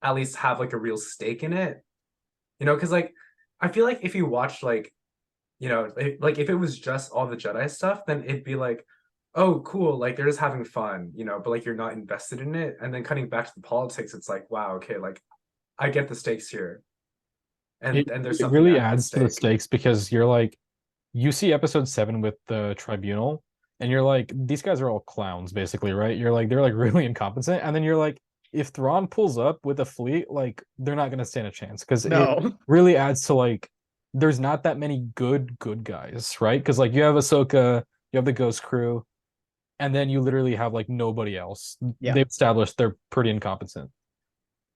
at least have like a real stake in it, because like I feel like if you watch like you know, like if it was just all the Jedi stuff, then it'd be like, oh, cool, like they're just having fun, you know, but like you're not invested in it. And then cutting back to the politics, it's like, wow, okay, like I get the stakes here, It and there's it something really at adds to the stake. stakes because you're like, you see episode 7 with the tribunal, and you're like, these guys are all clowns, basically, right? You're like, they're like really incompetent, and then you're like, if Thrawn pulls up with a fleet, like they're not gonna stand a chance because it No. really adds to like, there's not that many good guys, right? Because like you have Ahsoka, you have the Ghost Crew, and then you literally have like nobody else. Yeah. They've established they're pretty incompetent.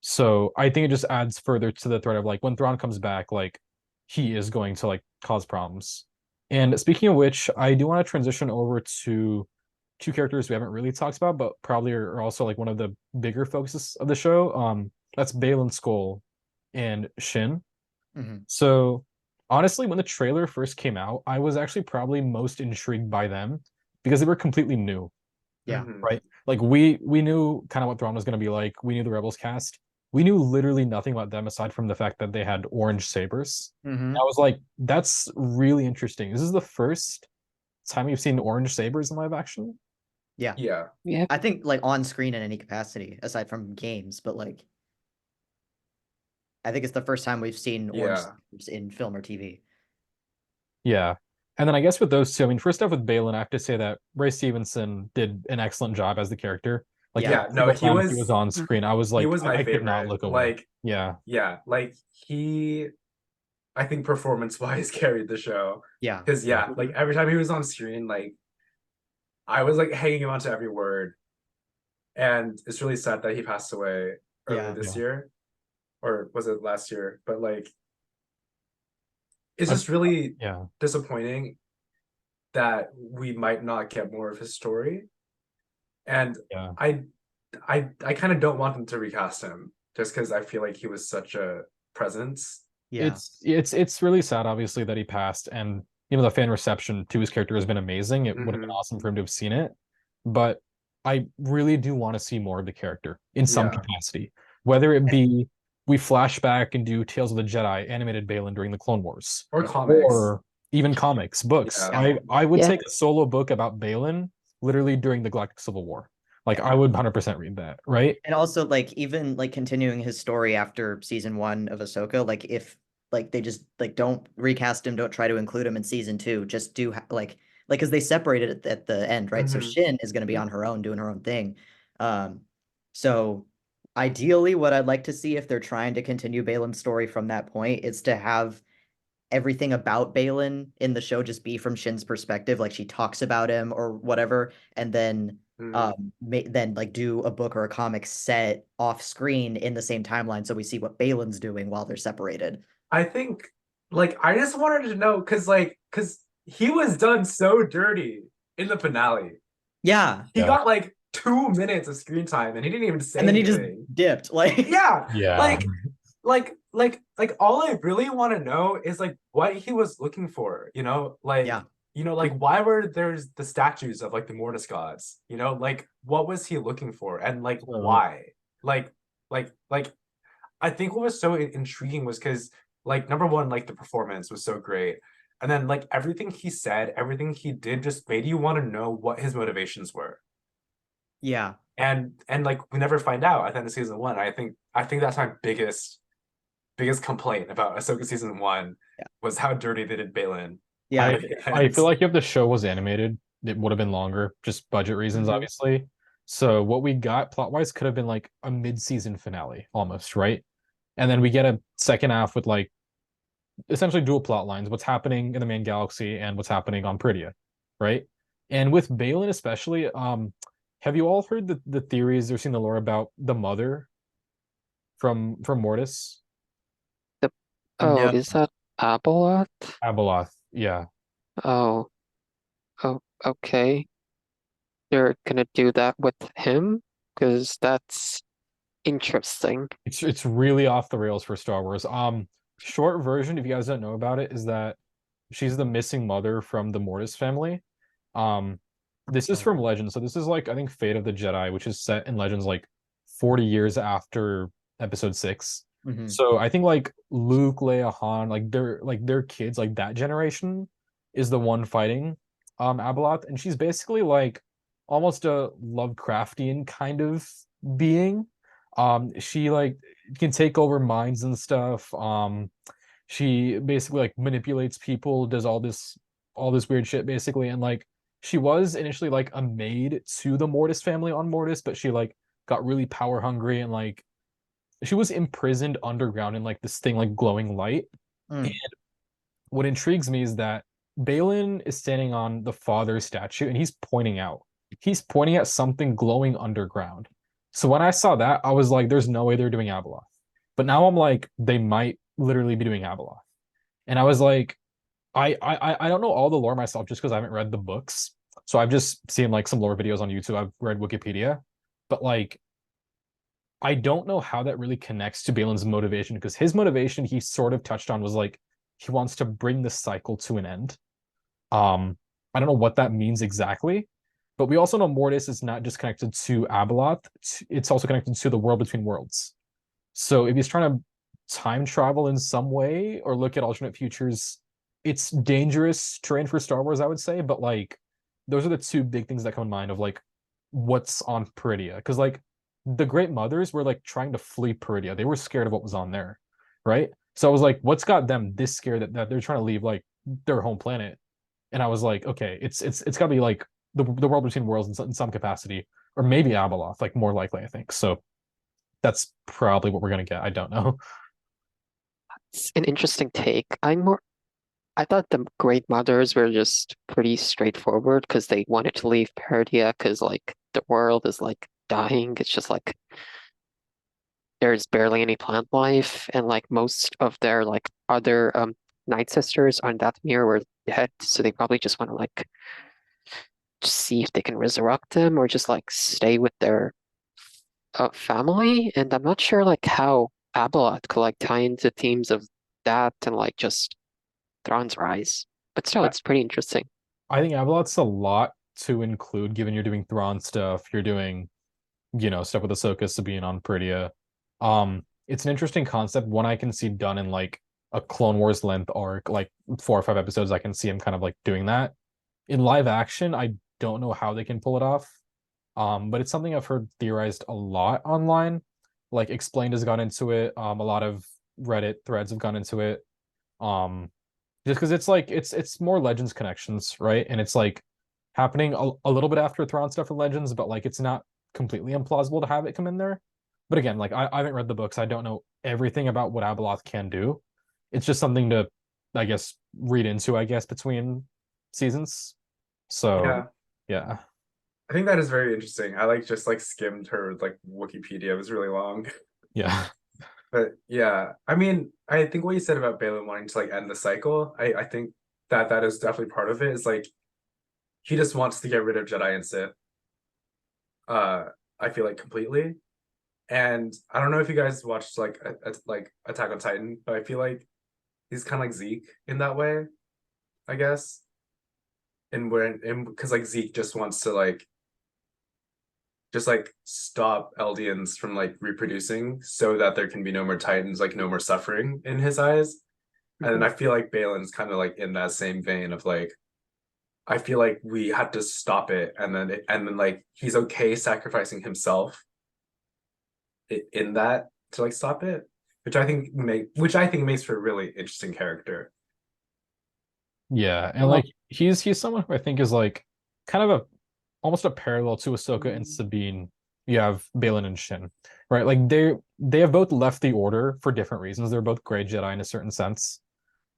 So I think it just adds further to the threat of like when Thrawn comes back, like he is going to like cause problems. And speaking of which, I do want to transition over to two characters we haven't really talked about, but probably are also like one of the bigger focuses of the show. That's Baylan Skoll and Shin. Mhm. So honestly, when the trailer first came out, I was actually probably most intrigued by them because they were completely new, Yeah. Mhm. right? Like we knew kind of what Thrawn was going to be like. We knew the Rebels cast. We knew literally nothing about them aside from the fact that they had orange sabers. I Hmm. was like, that's really interesting. This is the first time you've seen orange sabers in live action. Yeah. Yeah. Yeah. I think like on screen in any capacity, aside from games, but like I think it's the first time we've seen orange Yeah. sabers in film or TV. Yeah. And then I guess with those two, I mean, first off with Baylan, I have to say that Ray Stevenson did an excellent job as the character. Like Yeah. Yeah. every No, single time he was on screen, I was he like, was my I could not favorite. look away. Like, Yeah. yeah, like he I think performance wise carried the show. Yeah. Because Yeah. yeah, like every time he was on screen, like I was like hanging on to every word. And it's really sad that he passed away earlier Yeah. this Yeah. year. Or was it last year? But like it's I, just really yeah. disappointing that we might not get more of his story. And Yeah. I I kind of don't want them to recast him just because I feel like he was such a presence. Yeah. It's really sad, obviously, that he passed, and the fan reception to his character has been amazing. It would have been Hmm. awesome for him to have seen it, but I really do want to see more of the character in some Yeah. capacity, whether it be we flash back and do Tales of the Jedi animated Baylan during the Clone Wars, Or comics. or even comics, books. Yeah. Yeah. I would Yeah. take a solo book about Baylan literally during the Galactic Civil War. Like Yeah. I would 100% read that, right? And also like even like continuing his story after season 1 of Ahsoka, like if like they just like don't recast him, don't try to include him in season 2, just do like because they separated at the end, right? So Hmm. Shin is going to be on her own doing her own thing. Um, so ideally what I'd like to see if they're trying to continue Balin's story from that point is to have everything about Balin in the show just be from Shin's perspective, like she talks about him or whatever, and then then like do a book or a comic set off screen in the same timeline so we see what Balin's doing while they're separated. I think like I just wanted to know because he was done so dirty in the finale. Yeah. He Yeah. got like 2 minutes of screen time and he didn't even say And then he just anything. dipped. Like Yeah. Yeah. Like all I really want to know is like what he was looking for, you know? yeah. Like why were there's the statues of like the Mortis gods? You know, like what was he looking for and like why? Like like I think what was so intriguing was because like number one, like the performance was so great. And then like everything he said, everything he did just made you want to know what his motivations were. Yeah. And like we never find out at the end of season one. I think that's my biggest complaint about Ahsoka season one Yeah. was how dirty they did Baylan. Yeah. I feel like if the show was animated, it would have been longer, just budget reasons, Mhm. obviously. So what we got plot wise could have been like a mid-season finale almost, right? And then we get a second half with like essentially dual plot lines, what's happening in the main galaxy and what's happening on Pridia, right? And with Baylan especially, have you all heard the theories or seen the lore about the mother from Mortis? Oh, No. is that Abeloth? Abeloth, yeah. Oh, oh, okay. They're gonna do that with him? Because that's interesting. It's really off the rails for Star Wars. Short version, if you guys don't know about it, is that she's the missing mother from the Mortis family. Um, this is from Legends, so this is like I think Fate of the Jedi, which is set in Legends like 40 years after Episode 6. Mhm. So I think like Luke, Leia, Han, like their kids, like that generation is the one fighting Abeloth, and she's basically like almost a Lovecraftian kind of being. She like can take over minds and stuff. She basically like manipulates people, does all this weird shit basically, and like she was initially like a maid to the Mortis family on Mortis, but she like got really power hungry and like she was imprisoned underground in like this thing like glowing light. And Mm. what intrigues me is that Baylan is standing on the father's statue and he's pointing at something glowing underground. So when I saw that, I was like, there's no way they're doing Abeloth. But now I'm like, they might literally be doing Abeloth. And I was like, I don't know all the lore myself just because I haven't read the books. So I've just seen like some lore videos on YouTube. I've read Wikipedia. But like I don't know how that really connects to Balin's motivation because his motivation he sort of touched on was like he wants to bring the cycle to an end. I don't know what that means exactly, but we also know Mortis is not just connected to Abeloth, it's also connected to the world between worlds. So if he's trying to time travel in some way or look at alternate futures, it's dangerous terrain for Star Wars, I would say, but like those are the two big things that come in mind of like what's on Peridia. Because like the Great Mothers were like trying to flee Peridia. They were scared of what was on there, right? So I was like, what's got them this scared that they're trying to leave like their home planet? And I was like, okay, it's got to be like the world between worlds in some capacity, or maybe Abeloth, like more likely, I think. So that's probably what we're gonna get. I don't know. It's an interesting take. I thought the Great Mothers were just pretty straightforward because they wanted to leave Peridia because like the world is like dying. It's just like there's barely any plant life, and like most of their like other Night Sisters on Dathomir were dead, so they probably just want to like just see if they can resurrect them or just like stay with their family. And I'm not sure like how Abeloth could like tie into themes of that and like just Thrawn's rise. But still, I, it's pretty interesting. I think Abeloth's a lot to include, given you're doing Thrawn stuff, you're doing, stuff with Ahsoka, Sabine on Peridia. It's an interesting concept, one I can see done in like a Clone Wars length arc, like 4 or 5 episodes. I can see him kind of like doing that. In live action, I don't know how they can pull it off. But it's something I've heard theorized a lot online. Like Explained has gone into it. A lot of Reddit threads have gone into it. Um, just because it's like it's more Legends connections, right? And it's like happening a little bit after Thrawn stuff with Legends, but like it's not completely implausible to have it come in there. But again, like I haven't read the books. I don't know everything about what Abeloth can do. It's just something to, I guess, read into, I guess, between seasons. So Yeah, yeah. I think that is very interesting. I like just like skimmed her like Wikipedia. It was really long. Yeah. But yeah, I mean, I think what you said about Balin wanting to like end the cycle, I think that that is definitely part of it. Is like he just wants to get rid of Jedi and Sith. Uh, I feel like completely. And I don't know if you guys watched like like Attack on Titan, but I feel like he's kind of like Zeke in that way, I guess. And when because like Zeke just wants to like just like stop Eldians from like reproducing so that there can be no more Titans, like no more suffering in his eyes. And then Mhm. I feel like Balin's kind of like in that same vein of like I feel like we had to stop it, and then like he's okay sacrificing himself in that to like stop it, which I think makes for a really interesting character. Yeah, and Well, like he's someone who I think is like kind of a almost a parallel to Ahsoka and Sabine. You have Baylan and Shin, right? Like they have both left the Order for different reasons. They're both gray Jedi in a certain sense.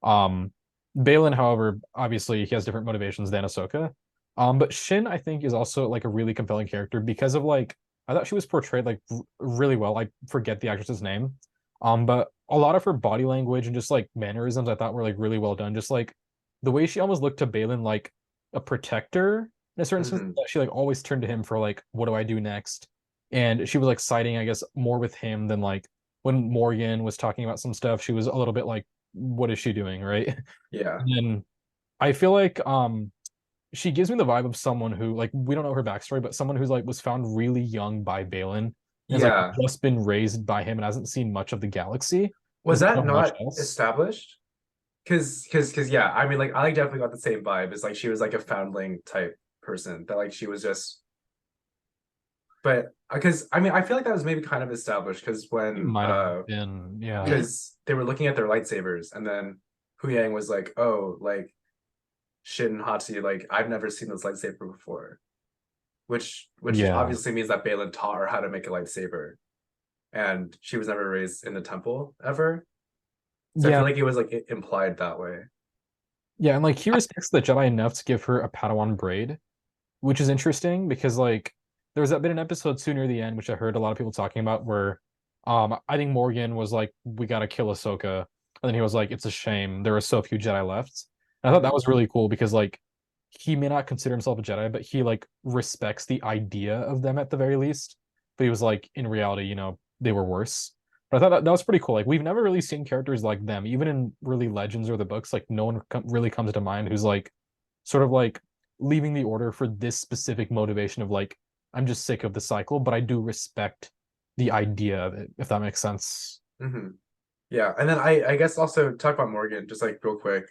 Um, Baylan, however, obviously he has different motivations than Ahsoka. But Shin, I think, is also like a really compelling character because of like I thought she was portrayed like really well. I forget the actress's name. But a lot of her body language and just like mannerisms I thought were like really well done. Just like the way she almost looked to Baylan like a protector in a certain sense Mm-hmm. that she like always turned to him for like what do I do next? And she was like siding, I guess, more with him than like when Morgan was talking about some stuff, she was a little bit like, what is she doing, right? Yeah. And then I feel like she gives me the vibe of someone who like we don't know her backstory, but someone who's like was found really young by Baylan Has like Yeah. just been raised by him and hasn't seen much of the galaxy. Was Doesn't that know much not else. established? Because yeah, I mean, like I like definitely got the same vibe. It's like she was like a foundling type person that like she was just. But because I mean, I feel like that was maybe kind of established because It when might have been, yeah. because they were looking at their lightsabers and then Huyang was like, oh, like Shin Hati, like I've never seen this lightsaber before, which Yeah. obviously means that Baylan taught her how to make a lightsaber, and she was never raised in the temple ever. So I Yeah. feel like it was like implied that way. Yeah, and like he respects the Jedi enough to give her a Padawan braid, which is interesting because like there was that bit in episode 2 near the end, which I heard a lot of people talking about, where I think Morgan was like, "We gotta kill Ahsoka," and then he was like, "It's a shame there are so few Jedi left." And I thought that was really cool because like he may not consider himself a Jedi, but he like respects the idea of them at the very least. But he was like, in reality, they were worse. But I thought that was pretty cool. Like we've never really seen characters like them, even in really Legends or the books. Like no one really comes to mind who's like sort of like leaving the order for this specific motivation of like, I'm just sick of the cycle, but I do respect the idea of it, if that makes sense. Mm-hmm. Yeah, and then I guess also talk about Morgan just like real quick.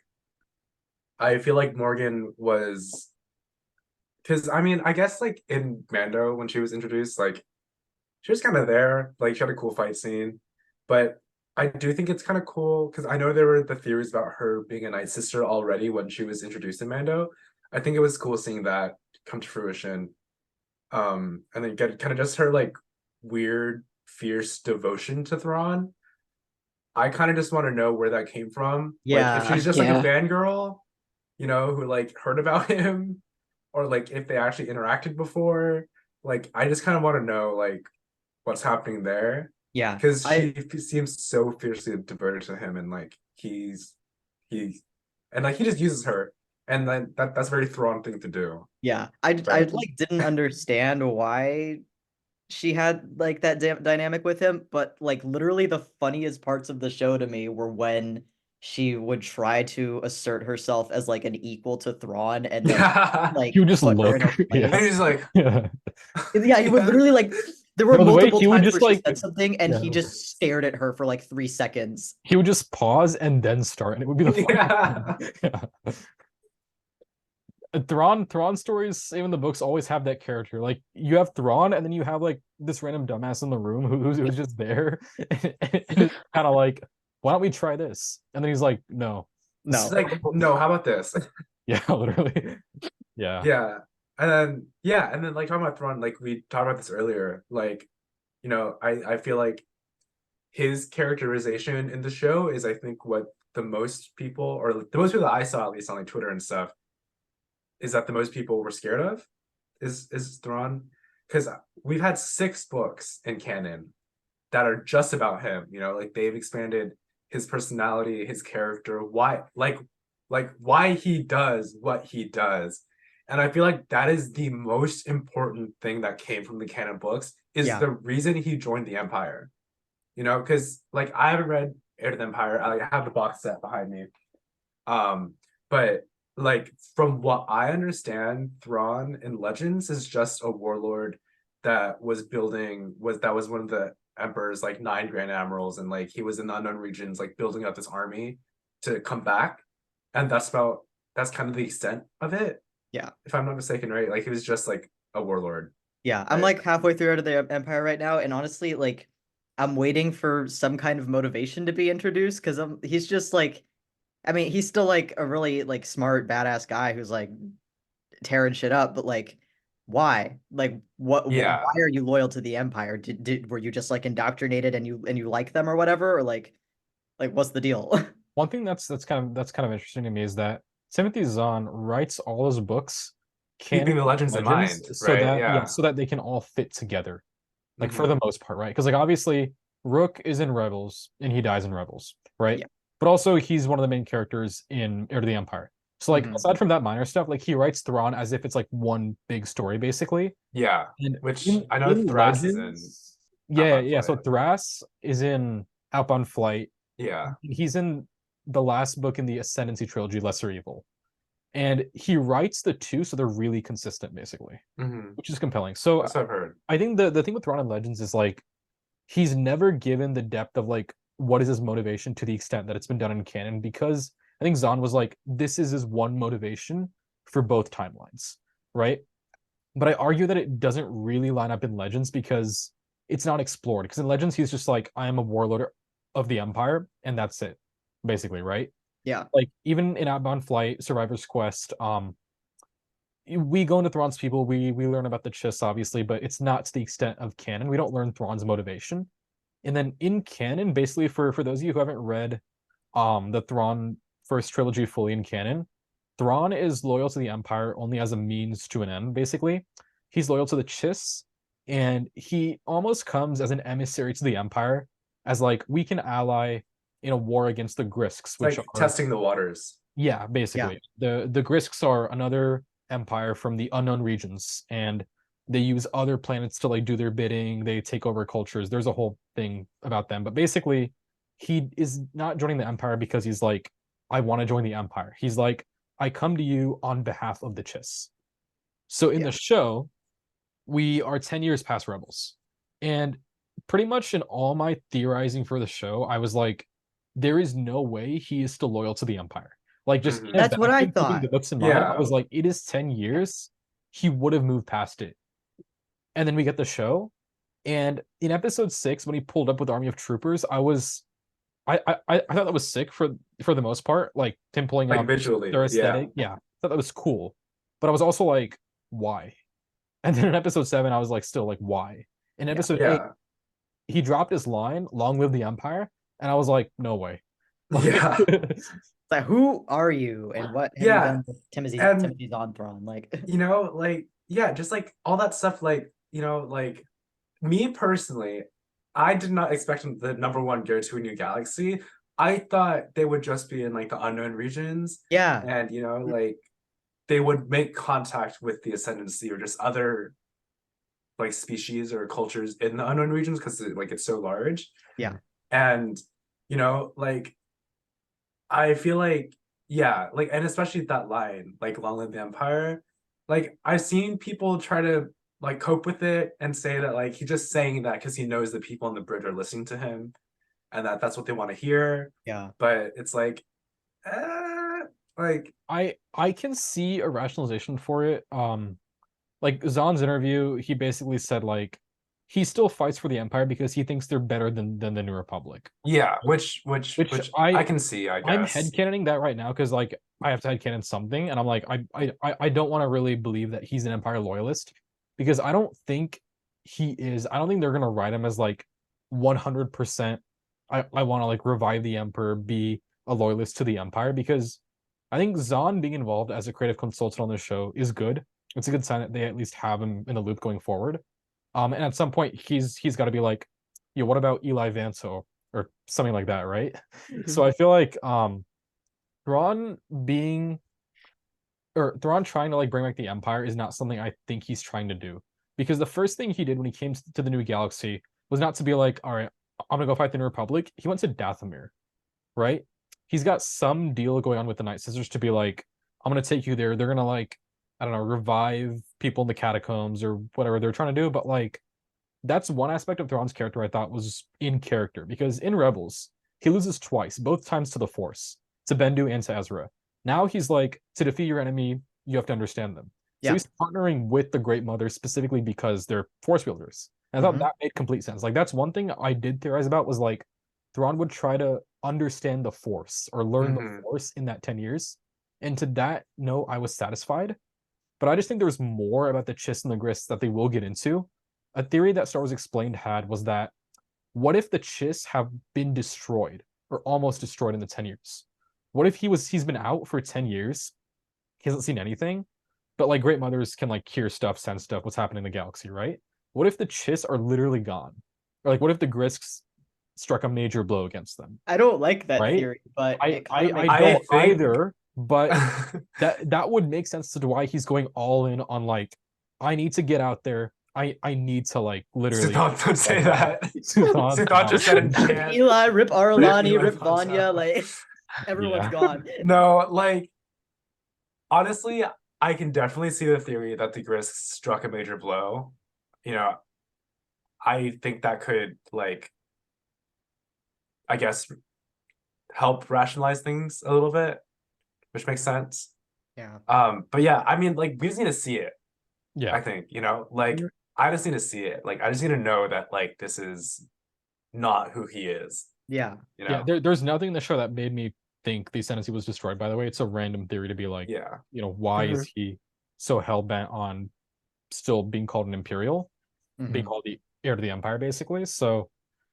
I feel like Morgan was because I mean I guess like in Mando when she was introduced, like she was kind of there, like she had a cool fight scene, but I do think it's kind of cool because I know there were the theories about her being a Night Sister already when she was introduced in Mando. I think it was cool seeing that come to fruition. And then get kind of just her like weird, fierce devotion to Thrawn. I kind of just want to know where that came from. Like if Yeah. she's just like a Yeah. fangirl, who like heard about him, or like if they actually interacted before. Like I just kind of want to know like what's happening there. Yeah. Because I she seems so fiercely devoted to him and like he and like he just uses her. And then that's a very Thrawn thing to do. yeah. I But like didn't understand why she had like that dynamic with him, but like literally the funniest parts of the show to me were when she would try to assert herself as like an equal to Thrawn and then yeah. He like would just put her look. in her Yeah. And place. he's like, Yeah. Yeah, he would yeah. literally like there were No, the way multiple he would times just where she like, said something and yeah, he just stared at her for like 3 seconds. he would just pause and then start, and it would be the funniest Yeah. thing. Yeah. Thrawn stories, even the books, always have that character. Like you have Thrawn, and then you have like this random dumbass in the room who's just there, and it's kind of like, why don't we try this? And then he's like, no. It's No. like, no, how about this? Yeah, literally. Yeah. Yeah. And then like talking about Thrawn, like we talked about this earlier, like, I feel like his characterization in the show is I think what the most people or the most people that I saw at least on like Twitter and stuff is that the most people were scared of is Thrawn. Because we've had 6 books in canon that are just about him. Like they've expanded his personality, his character, why why he does what he does. And I feel like that is the most important thing that came from the canon books is Yeah. the reason he joined the Empire. Because like I haven't read Heir to the Empire. I have the box set behind me. But like from what I understand, Thrawn in Legends is just a warlord that was one of the Emperor's like 9 Grand Admirals, and like he was in the unknown regions, like building up this army to come back. And that's kind of the extent of it, Yeah. if I'm not mistaken, right? Like he was just like a warlord. Yeah. I'm Right? like halfway through Out of the Empire right now, and honestly, like I'm waiting for some kind of motivation to be introduced because he's just like I mean, he's still like a really like smart, badass guy who's like tearing shit up, but like why? Like Yeah. why are you loyal to the Empire? Were you just like indoctrinated and you like them or whatever? Or like what's the deal? One thing that's kind of interesting to me is that Timothy Zahn writes all his books Keeping canon the legends in legends mind, so right? that yeah, Yeah. so that they can all fit together. Like for Hmm. the most part, right? Because like obviously Rook is in Rebels and he dies in Rebels, right? Yeah. But also he's one of the main characters in Heir to the Empire. So like Mhm. aside from that minor stuff, like he writes Thrawn as if it's like one big story basically. Yeah. And Which in I know in Thras is in Legends, yeah, Outbound yeah. So Flight. Thras is in Outbound Flight. Yeah. He's in the last book in the Ascendancy trilogy, Lesser Evil. And he writes the two, so they're really consistent, basically, Hmm. which is compelling. So That's what I've heard. I think the thing with Thrawn and Legends is like he's never given the depth of like what is his motivation to the extent that it's been done in canon, because I think Zahn was like, this is his one motivation for both timelines, right? But I argue that it doesn't really line up in Legends because it's not explored. Because in Legends, he's just like, I am a warlord of the Empire, and that's it, basically, right? Yeah. Like even in Outbound Flight, Survivor's Quest, we go into Thrawn's people, we learn about the Chiss, obviously, but it's not to the extent of canon. We don't learn Thrawn's motivation. And then in canon, basically, for those of you who haven't read the Thrawn first trilogy fully in canon, Thrawn is loyal to the Empire only as a means to an end, basically. He's loyal to the Chiss, and he almost comes as an emissary to the Empire, as like, we can ally in a war against the Grisks, which Like are testing the waters. yeah, basically. The Grisks are another empire from the unknown regions, and they use other planets to like do their bidding. They take over cultures. There's a whole thing about them. But basically, he is not joining the Empire because he's like, I want to join the Empire. He's like, I come to you on behalf of the Chiss. So in the show, we are 10 years past Rebels. And pretty much in all my theorizing for the show, I was like, there is no way he is still loyal to the Empire. Like, just Mhm. That's what I keeping the thought. books in mind, I Yeah. was like, it is 10 years. He would have moved past it. And then we get the show. And in episode 6, when he pulled up with Army of Troopers, I thought that was sick for the most part. Like him pulling Like up visually, their yeah. aesthetic. Yeah. I thought that was cool. But I was also like, why? And then in episode 7, I was like, still like, why? In episode 8, Yeah. he dropped his line, "Long live the Empire," and I was like, no way. Yeah. It's like, who are you and what have you Yeah. done with And Timothy Zahn Thrawn? Like, like, yeah, just like all that stuff, like, like me personally, I did not expect the number one go to a new galaxy. I thought they would just be in like the unknown regions, yeah, and like they would make contact with the ascendancy or just other like species or cultures in the unknown regions because like it's so large. yeah. And like I feel like, yeah, like, and especially that line, like "Long live the Empire," like I've seen people try to like cope with it and say that like he's just saying that because he knows the people on the bridge are listening to him and that's what they want to hear. Yeah. But it's like, eh, like I can see a rationalization for it. Like Zahn's interview, he basically said like he still fights for the Empire because he thinks they're better than the New Republic. yeah, which Which I can see, I I'm guess. headcanoning that right now because like I have to headcanon something, and I'm like, I don't want to really believe that he's an Empire loyalist because I don't think he is. I don't think they're gonna write him as like 100%. I want to like revive the Emperor, be a loyalist to the Empire, because I think Zahn being involved as a creative consultant on the show is good. It's a good sign that they at least have him in the loop going forward. And at some point he's got to be like, yeah, what about Eli Vanto or something like that, right? So I feel like Thrawn being or Thrawn trying to like bring back the Empire is not something I think he's trying to do. Because the first thing he did when he came to the new galaxy was not to be like, all right, I'm gonna go fight the New Republic. He went to Dathomir, right? He's got some deal going on with the Night Sisters to be like, I'm gonna take you there. They're gonna like, I don't know, revive people in the catacombs or whatever they're trying to do. But like, that's one aspect of Thrawn's character I thought was in character, because in Rebels, he loses twice, both times to the Force, to Bendu and to Ezra. Now he's like, to defeat your enemy, you have to understand them. So Yeah. he's partnering with the Great Mother specifically because they're Force wielders. And I thought that made complete sense. Like, that's one thing I did theorize about, was like, Thrawn would try to understand the Force or learn the Force in that 10 years. And to that note, I was satisfied. But I just think there's more about the Chiss and the Grist that they will get into. A theory that Star Wars Explained had was that, what if the Chiss have been destroyed or almost destroyed in the 10 years? What if he's been out for 10 years, he hasn't seen anything, but like Great Mothers can like hear stuff, sense stuff, what's happening in the galaxy, right? What if the Chiss are literally gone? Or like, what if the Grisks struck a major blow against them? I don't like that Right? theory, but I makes don't think- either, but that would make sense to why he's going all in on like, I need to get out there. I need to like literally. Suthanth, don't say that. Suthanth, Suthanth just said in chat. Eli, Rip Arlani, Eli Rip Vanto. Vanya, like everyone's Yeah. gone. No, like honestly, I can definitely see the theory that the Grisks struck a major blow. You know, I think that could like, I guess, help rationalize things a little bit, which makes sense. Yeah. But yeah, I mean, like we just need to see it. Yeah. I think, you know, like Mhm. I just need to see it. Like I just need to know that like this is not who he is. Yeah. You Yeah, know? there's nothing in the show that made me think the ascendancy was destroyed, by the way. It's a random theory to be like, Yeah. why Mhm. is he so hell-bent on still being called an Imperial, being Mhm. called the heir to the Empire, basically? So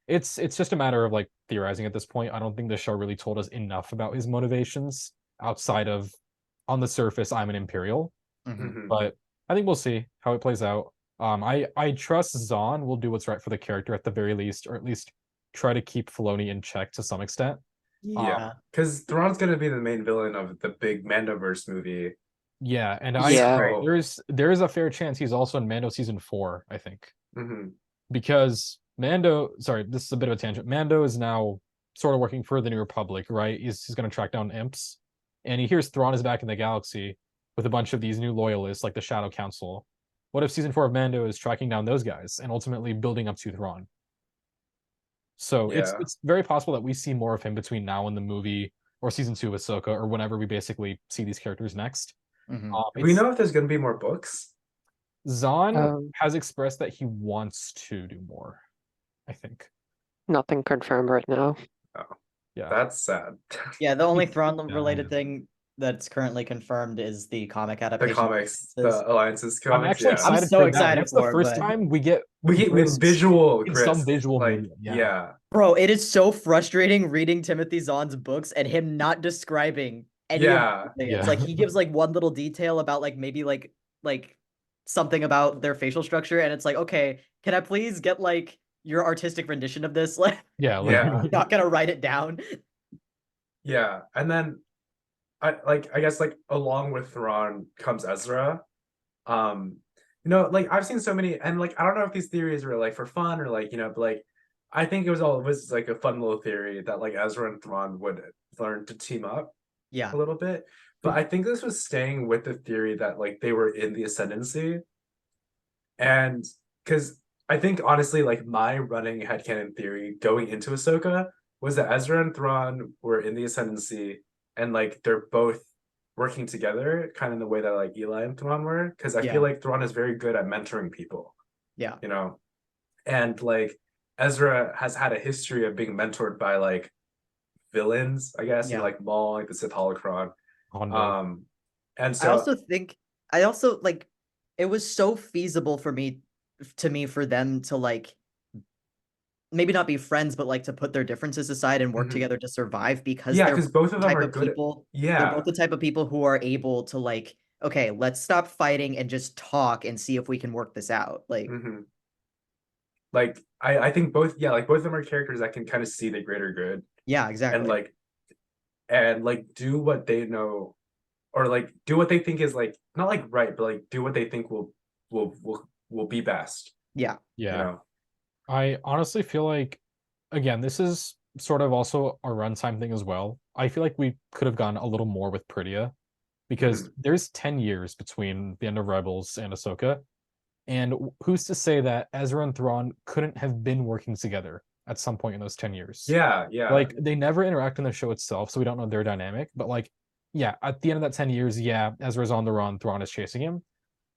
it's just a matter of like theorizing at this point. I don't think the show really told us enough about his motivations outside of on the surface, I'm an Imperial. Mhm. Hmm. But I think we'll see how it plays out. I trust Zahn will do what's right for the character at the very least, or at least try to keep Filoni in check to some extent. Yeah. Yeah. Because Thrawn's gonna be the main villain of the big Mandoverse movie. Yeah, and Yeah. Right. there is a fair chance he's also in Mando season 4, I think. Hmm. Because Mando, sorry, this is a bit of a tangent. Mando is now sort of working for the New Republic, right? He's going to track down imps, and he hears Thrawn is back in the galaxy with a bunch of these new loyalists, like the Shadow Council. What if season 4 of Mando is tracking down those guys and ultimately building up to Thrawn? So Yeah. it's very possible that we see more of him between now and the movie or season 2 of Ahsoka or whenever we basically see these characters next. Mhm. Do we It's know if there's gonna be more books? Zahn Um, has expressed that he wants to do more, I think. Nothing confirmed right now. Oh, Yeah. that's sad. Yeah, the only Thrawn Yeah, related thing that's currently confirmed is the comic The adaptation. comics, Alliances. the Alliances I'm comics, actually yeah. I'm excited so for that. excited That's the for it, first but time we get We get Grist visual in some grist, visual like, media. Yeah. yeah. bro, it is so frustrating reading Timothy Zahn's books and him not describing any of Yeah. the aliens. Yeah. Like he gives like one little detail about like maybe like something about their facial structure, and it's like, okay, can I please get like your artistic rendition of this? Like, Yeah, Yeah. literally. not gonna write it down. Yeah. And then I guess like along with Thrawn comes Ezra. Like I've seen so many, and like I don't know if these theories were like for fun or like, but like I think it was like a fun little theory that like Ezra and Thrawn would learn to team up Yeah. a little bit. But I think this was staying with the theory that like they were in the ascendancy. And because I think honestly, like my running headcanon theory going into Ahsoka was that Ezra and Thrawn were in the ascendancy and like they're both working together, kind of in the way that like Eli and Thrawn were. Because I feel Yeah. like Thrawn is very good at mentoring people, Yeah. you know? And like Ezra has had a history of being mentored by like villains, I guess, Yeah. like Maul, like the Sith Holocron. Hondo. Um, and I so also think I also like it was so feasible for me for them to like maybe not be friends, but like to put their differences aside and work mhm. together to survive because Yeah, they're because both both the of them type are of good at, people they're both yeah. the type of people who are able to like, okay, let's stop fighting and just talk and see if we can work this out. Like, Hmm. Like I think both, yeah, like both of them are characters that can kind of see the greater good yeah, and exactly. like do what they know, or like do what they think is like not like right, but like do what they think will be best, Yeah. you Yeah. know. I honestly feel like, again, this is sort of also a runtime thing as well. I feel like we could have gone a little more with Pritia because Mhm. there's 10 years between the end of Rebels and Ahsoka. And who's to say that Ezra and Thrawn couldn't have been working together at some point in those 10 years? Yeah. Like, they never interact in the show itself, so we don't know their dynamic. But, like, yeah, at the end of that 10 years, yeah, Ezra's on the run, Thrawn is chasing him.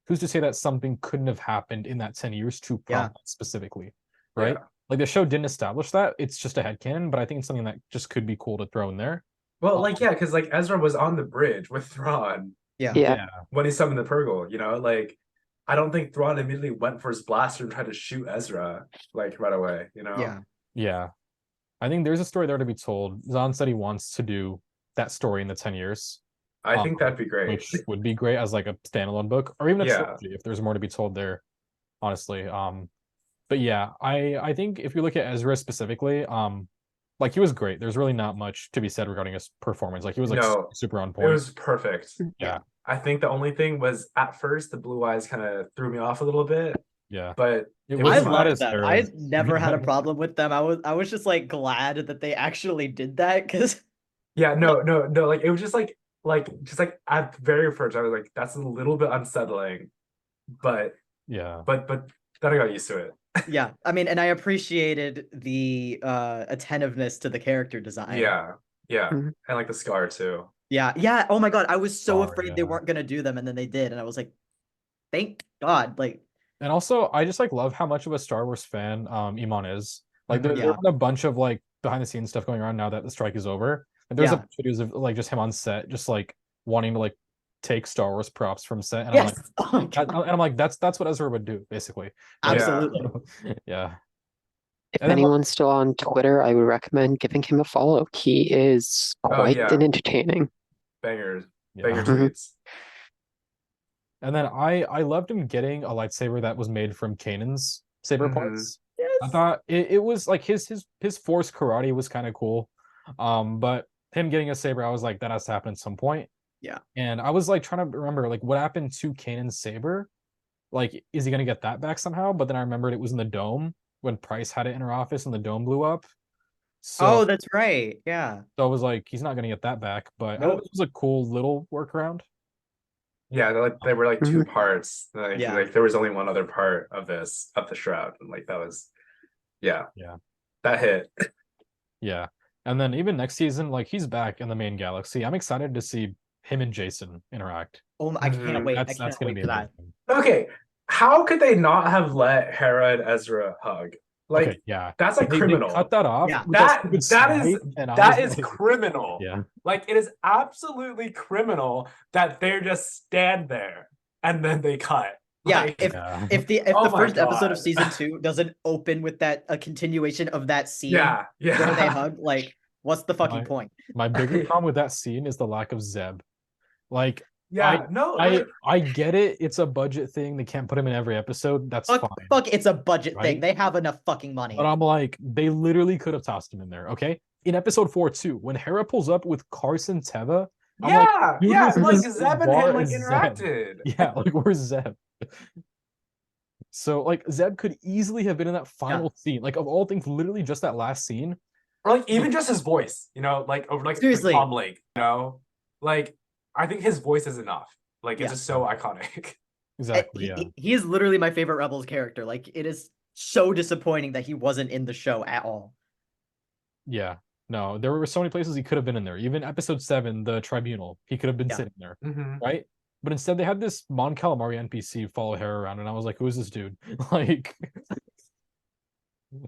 Who's to say that something couldn't have happened in that 10 years to Yeah. prompt that specifically, right? Yeah. Like, the show didn't establish that. It's just a headcanon, but I think it's something that just could be cool to throw in there. Well, Um, like yeah, because like Ezra was on the bridge with Thrawn Yeah. Yeah. yeah, when he summoned the Purgle, like I don't think Thrawn immediately went for his blaster and tried to shoot Ezra like right away. Yeah. yeah. I think there's a story there to be told. Zahn said he wants to do that story in the 10 years, I um, think that'd be great. which would be great as like a standalone book or even a Yeah. trilogy if there's more to be told there, honestly. But yeah, I think if you look at Ezra specifically, like he was great. There's really not much to be said regarding his performance. Like he was like No, super on it point. was perfect. Yeah, I think the only thing was at first the blue eyes kind of threw me off a little bit, yeah. but It it was I was not love fine. as them. Hera. I never had a problem with them. I was just like glad that they actually did that because Yeah, no. Like it was just like at very first I was like, that's a little bit unsettling, but Yeah. but then I got used to it. Yeah, I mean, and I appreciated the attentiveness to the character design. Yeah, yeah, Mhm. and like the scar too. Yeah, yeah. Oh my God, I was so Sorry, afraid they weren't gonna do them, and then they did, and I was like, thank God. Like, And also, I just like love how much of a Star Wars fan Eman is. Like, Mhm. there's yeah, been a bunch of like behind the scenes stuff going on now that the strike is over. And there's a yeah, bunch of videos of like just him on set, just like wanting to like take Star Wars props from set. And I'm like, yes. Oh my God, that's what Ezra would do basically. Like, Yeah. absolutely. yeah. If And then anyone's still on Twitter, I would recommend giving him a follow. He is Oh quite yeah, entertaining. bangers, banger yeah. Mhm. tweets. And then I loved him getting a lightsaber that was made from Kanan's saber Hmm. parts. I Yes. thought it was like his force karate was kind of cool. But him getting a saber, I was like, that has to happen at some point. Yeah. And I was like trying to remember like what happened to Kanan's saber. Like, is he gonna get that back somehow? But then I remembered it was in the dome when Price had it in her office and the dome blew up. So Oh, that's right. Yeah. so I was like, he's not gonna get that back. But I thought Nope. it was a cool little workaround. Yeah, they were like two Mhm. parts. Yeah. Like there was only one other part of the shroud, and like that was, yeah, Yeah. that hit. Yeah. And then even next season, like he's back in the main galaxy. I'm excited to see him and Jason interact. Oh, I can't Mhm. wait. I That's can't gonna wait be for that. amazing. Okay, how could they not have let Hera and Ezra hug? Okay, Like yeah. that's like They cut criminal. that off Yeah. with that stupid That is snipe, and I was like, criminal. yeah. Like it is absolutely criminal that they're just stand there and then they cut. Yeah. Like, Yeah. If oh the my first episode of God. season 2 doesn't open with that a continuation of that scene Yeah, where they yeah. hug, like, what's the fucking My point? my biggest problem with that scene is the lack of Zeb. Like I Yeah, no, I like I get it. It's a budget thing. They can't put him in every episode. That's Fuck, fine, fuck, it's a budget thing. right? They have enough fucking But money. I'm like, they literally could have tossed him in there, okay? In episode 4 too, when Hera pulls up with Carson Teva, I'm like, yeah, dude, yeah, like where's Zeb and him Var like Zeb? interacted. Yeah, like where's Zeb? So like Zeb could easily have been in that Yeah. final scene. Like of all things, literally just that last scene. Or like even just his voice, like over like the Seriously. Tom Lake, Like I think his voice is enough. Like it's Yeah. just so iconic. Exactly, yeah. He is literally my favorite Rebels character. Like, it is so disappointing that he wasn't in the show at all. Yeah. No, there were so many places he could have been in there. Even episode 7, the tribunal, he could have been Yeah. sitting there, Mhm. right? But instead they had this Mon Calamari NPC follow Hera around, and I was like, who is this dude? Like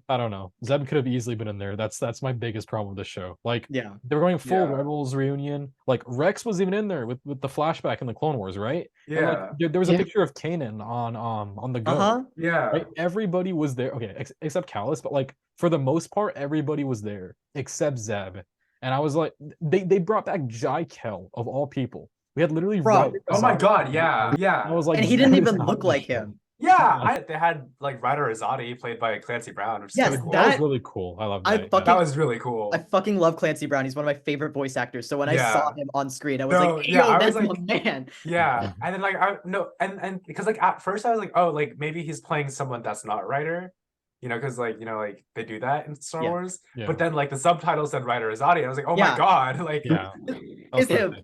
I don't know. Zeb could have easily been in there. That's my biggest problem with the show. Like Yeah. they were going full Yeah. Rebels reunion. Like Rex was even in there with the flashback in the Clone Wars, right? And like Yeah. there was a Yeah. picture of Kanan on the go. Uh-huh. Yeah. Right? Everybody was there. Okay, except Callus, but like for the most part, everybody was there except Zeb. And I was like, they brought back Jai Kell of all people. We had literally Bro. Oh my God, yeah. And I Yeah. was like, And he Zeb didn't is even not look in the like show. him. Yeah, they had like Ryder Azadi played by Clancy Brown, which is Yes, kind of cool. That was really cool. I love I that. fucking That was really I cool. fucking love Clancy Brown. He's one of my favorite voice actors. So when I saw Yeah. him on screen, I was No, like, hey, yeah, yo, I was that's like, my man. yeah. And then like I no and because like at first I was like, oh, like maybe he's playing someone that's not Ryder. Because like, like they do that in Star Yeah. Wars. Yeah. But then like the subtitles said Ryder Azadi. I was like, oh my Yeah. God. Like Yeah. It's him.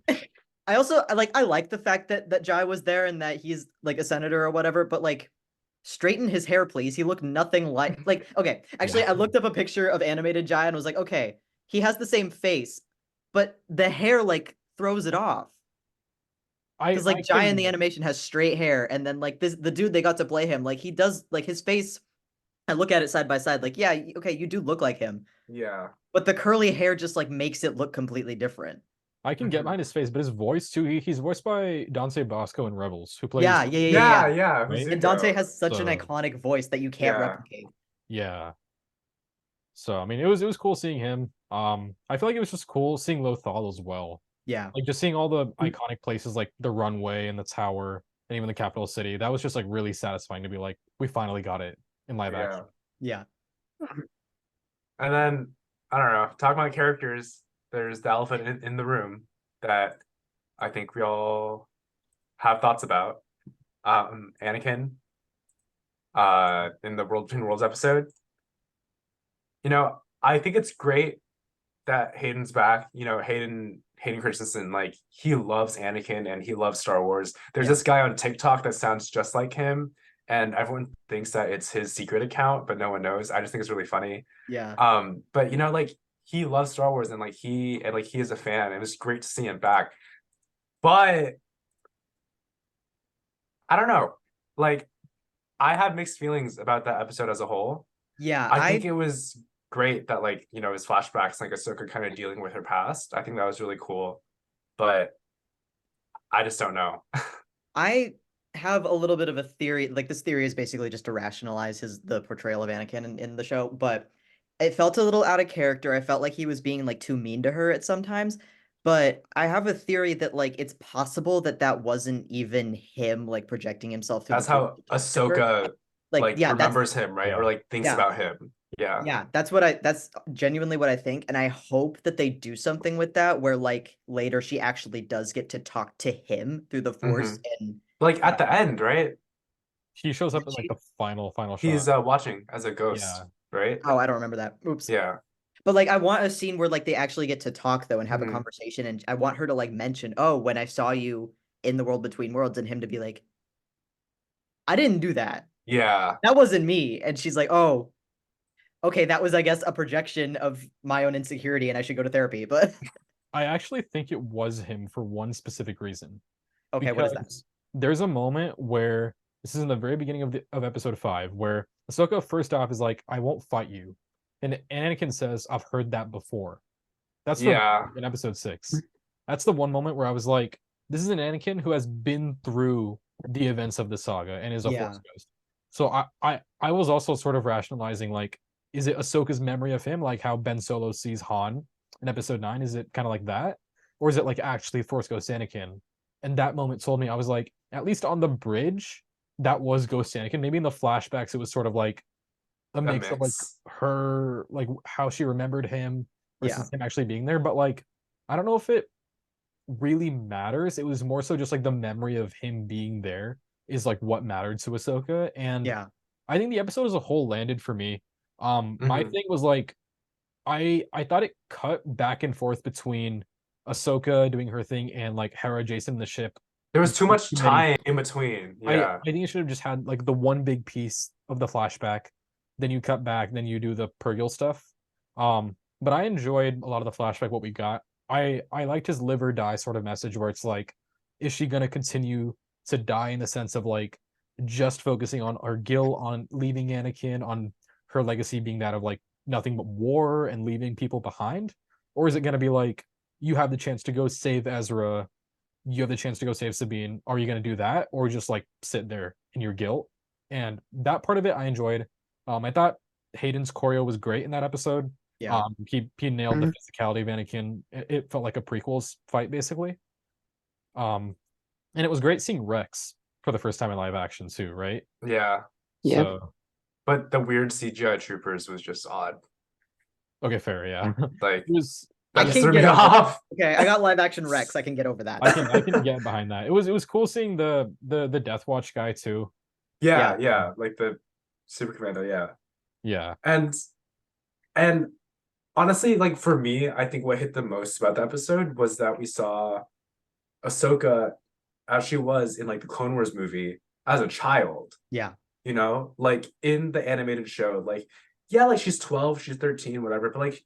I also I like the fact that Jai was there and that he's like a senator or whatever, but like straighten his hair, please. He looked nothing like okay. Actually, Yeah. I looked up a picture of animated Jai and was like, okay, he has the same face, but the hair like throws it off. Because like Jai in the animation has straight hair, and then like the dude they got to play him, like he does like his face. I look at it side by side, like, yeah, okay, you do look like him. Yeah. But the curly hair just like makes it look completely different. I can get behind his face, but his voice too. He's voiced by Dante Bosco in Rebels, who plays. Yeah. Yeah. Right? And Dante has such So, an iconic voice that you can't Yeah. replicate. Yeah. So I mean, it was cool seeing him. I feel like it was just cool seeing Lothal as well. Yeah. Like just seeing all the iconic places like the runway and the tower and even the capital city. That was just like really satisfying to be like, we finally got it in live action. Yeah. And then I don't know, talking about characters, there's the elephant in the room that I think we all have thoughts about. Anakin, in the World Between Worlds episode. I think it's great that Hayden's back. Hayden Christensen, like he loves Anakin and he loves Star Wars. There's Yeah. this guy on TikTok that sounds just like him, and everyone thinks that it's his secret account, but no one knows. I just think it's really funny. Yeah. But like he loves Star Wars and like he is a fan, and it was great to see him back. But I don't know. Like I have mixed feelings about that episode as a whole. Yeah, I think it was great that like, his flashbacks, like Ahsoka kind of dealing with her past. I think that was really cool. But I just don't know. I have a little bit of a theory. Like this theory is basically just to rationalize the portrayal of Anakin in the show, but it felt a little out of character. I felt like he was being like too mean to her at sometimes. But I have a theory that like it's possible that that wasn't even him like projecting himself through the That's force how to talk to her. Ahsoka Like like yeah, that's remembers him, right? Or Yeah. like thinks yeah. about him. Yeah. Yeah, that's genuinely what I think, and I hope that they do something with that where like later she actually does get to talk to him through the Hmm. force and Like at the end, right? He shows up did in like she? the final He's shot. watching as a Yeah. ghost, right? Oh, I don't remember that. Oops. Yeah. But like I want a scene where like they actually get to talk though and have a Hmm. conversation, and I want her to like mention, "Oh, when I saw you in the world between worlds," and him to be like, "I didn't do that. Yeah. That wasn't me." And she's like, "Oh, okay, that was I guess a projection of my own insecurity and I should go to therapy." But I actually think it was him for one specific reason. okay, what is that? Because there's a moment where this is in the very beginning of episode 5 where Ahsoka first off is like, I won't fight you. And Anakin says, I've heard that before. That's the Yeah. in episode 6. That's the one moment where I was like, this is an Anakin who has been through the events of the saga and is a Yeah. force ghost. So I was also sort of rationalizing like, is it Ahsoka's memory of him, like how Ben Solo sees Han in episode 9? Is it kind of like that? Or is it like actually Force Ghost Anakin? And that moment told me, I was like, at least on the bridge, that was Ghost Anakin. Maybe in the flashbacks, it was sort of like a A mix of like mix. her, like how she remembered him Yeah. versus him actually being there. But like, I don't know if it really matters. It was more so just like the memory of him being there is like what mattered to Ahsoka. And Yeah. I think the episode as a whole landed for me. My Hmm. thing was like, I thought it cut back and forth between Ahsoka doing her thing and like Hera, Jason, the ship There was too much committing. time in between. Yeah. I think it should have just had like the one big piece of the flashback, then you cut back, then you do the Purgil stuff. But I enjoyed a lot of the flashback what we got. I liked his live or die sort of message where it's like, is she gonna continue to die in the sense of like just focusing on her guilt on leaving Anakin, on her legacy being that of like nothing but war and leaving people behind? Or is it gonna be like you have the chance to go save Ezra, you have the chance to go save Sabine. Are you going to do that or just like sit there in your guilt? And that part of it I enjoyed. I thought Hayden's choreo was great in that episode. Yeah. He nailed the Mhm. physicality of Anakin. It felt like a prequels fight basically. Um, and it was great seeing Rex for the first time in live action too, right? Yeah. Yeah. So But the weird CGI troopers was just odd. okay, fair, yeah. Like It was that I just can threw me get over off. Okay, I got live action Rex. I can get over that. I can get behind that. It was cool seeing the Death Watch guy too. Yeah, Yeah. yeah. Like the Super Commando, yeah. Yeah. And honestly, like for me, I think what hit the most about the episode was that we saw Ahsoka as she was in like the Clone Wars movie as a child, Yeah. like in the animated show, like yeah, like she's 12, she's 13, whatever, but like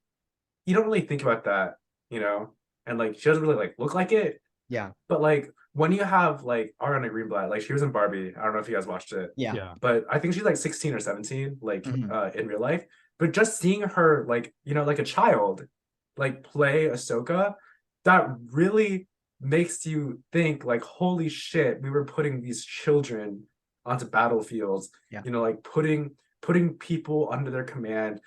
you don't really think about that, and like she doesn't really like look like it, Yeah. but like when you have like Ariana Greenblatt, like she was in Barbie, I don't know if you guys watched it, Yeah. Yeah. but I think she's like 16 or 17, like Mhm. in real life. But just seeing her like, like a child, like play Ahsoka, that really makes you think like, holy shit, we were putting these children onto battlefields, Yeah. like putting people under their command,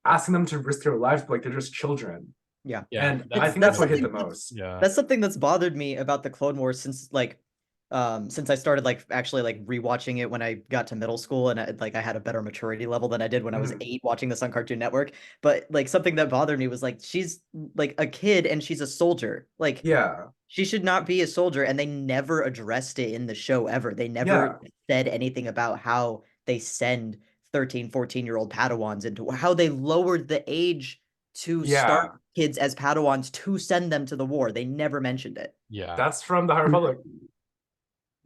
asking them to risk their lives, but like they're just children. Yeah. Yeah. And I think that's what hit the most. Yeah. That's something that's bothered me about the Clone Wars since I started like actually like rewatching it when I got to middle school and I had a better maturity level than I did when I was Mhm. 8 watching this on Cartoon Network. But like something that bothered me was like she's like a kid and she's a soldier. Like Yeah. she should not be a soldier, and they never addressed it in the show ever. They never Yeah. said anything about how they send 13, 14-year-old Padawans into how they lowered the age to Yeah. start kids as Padawans to send them to the war. They never mentioned it. Yeah. That's from the High Republic.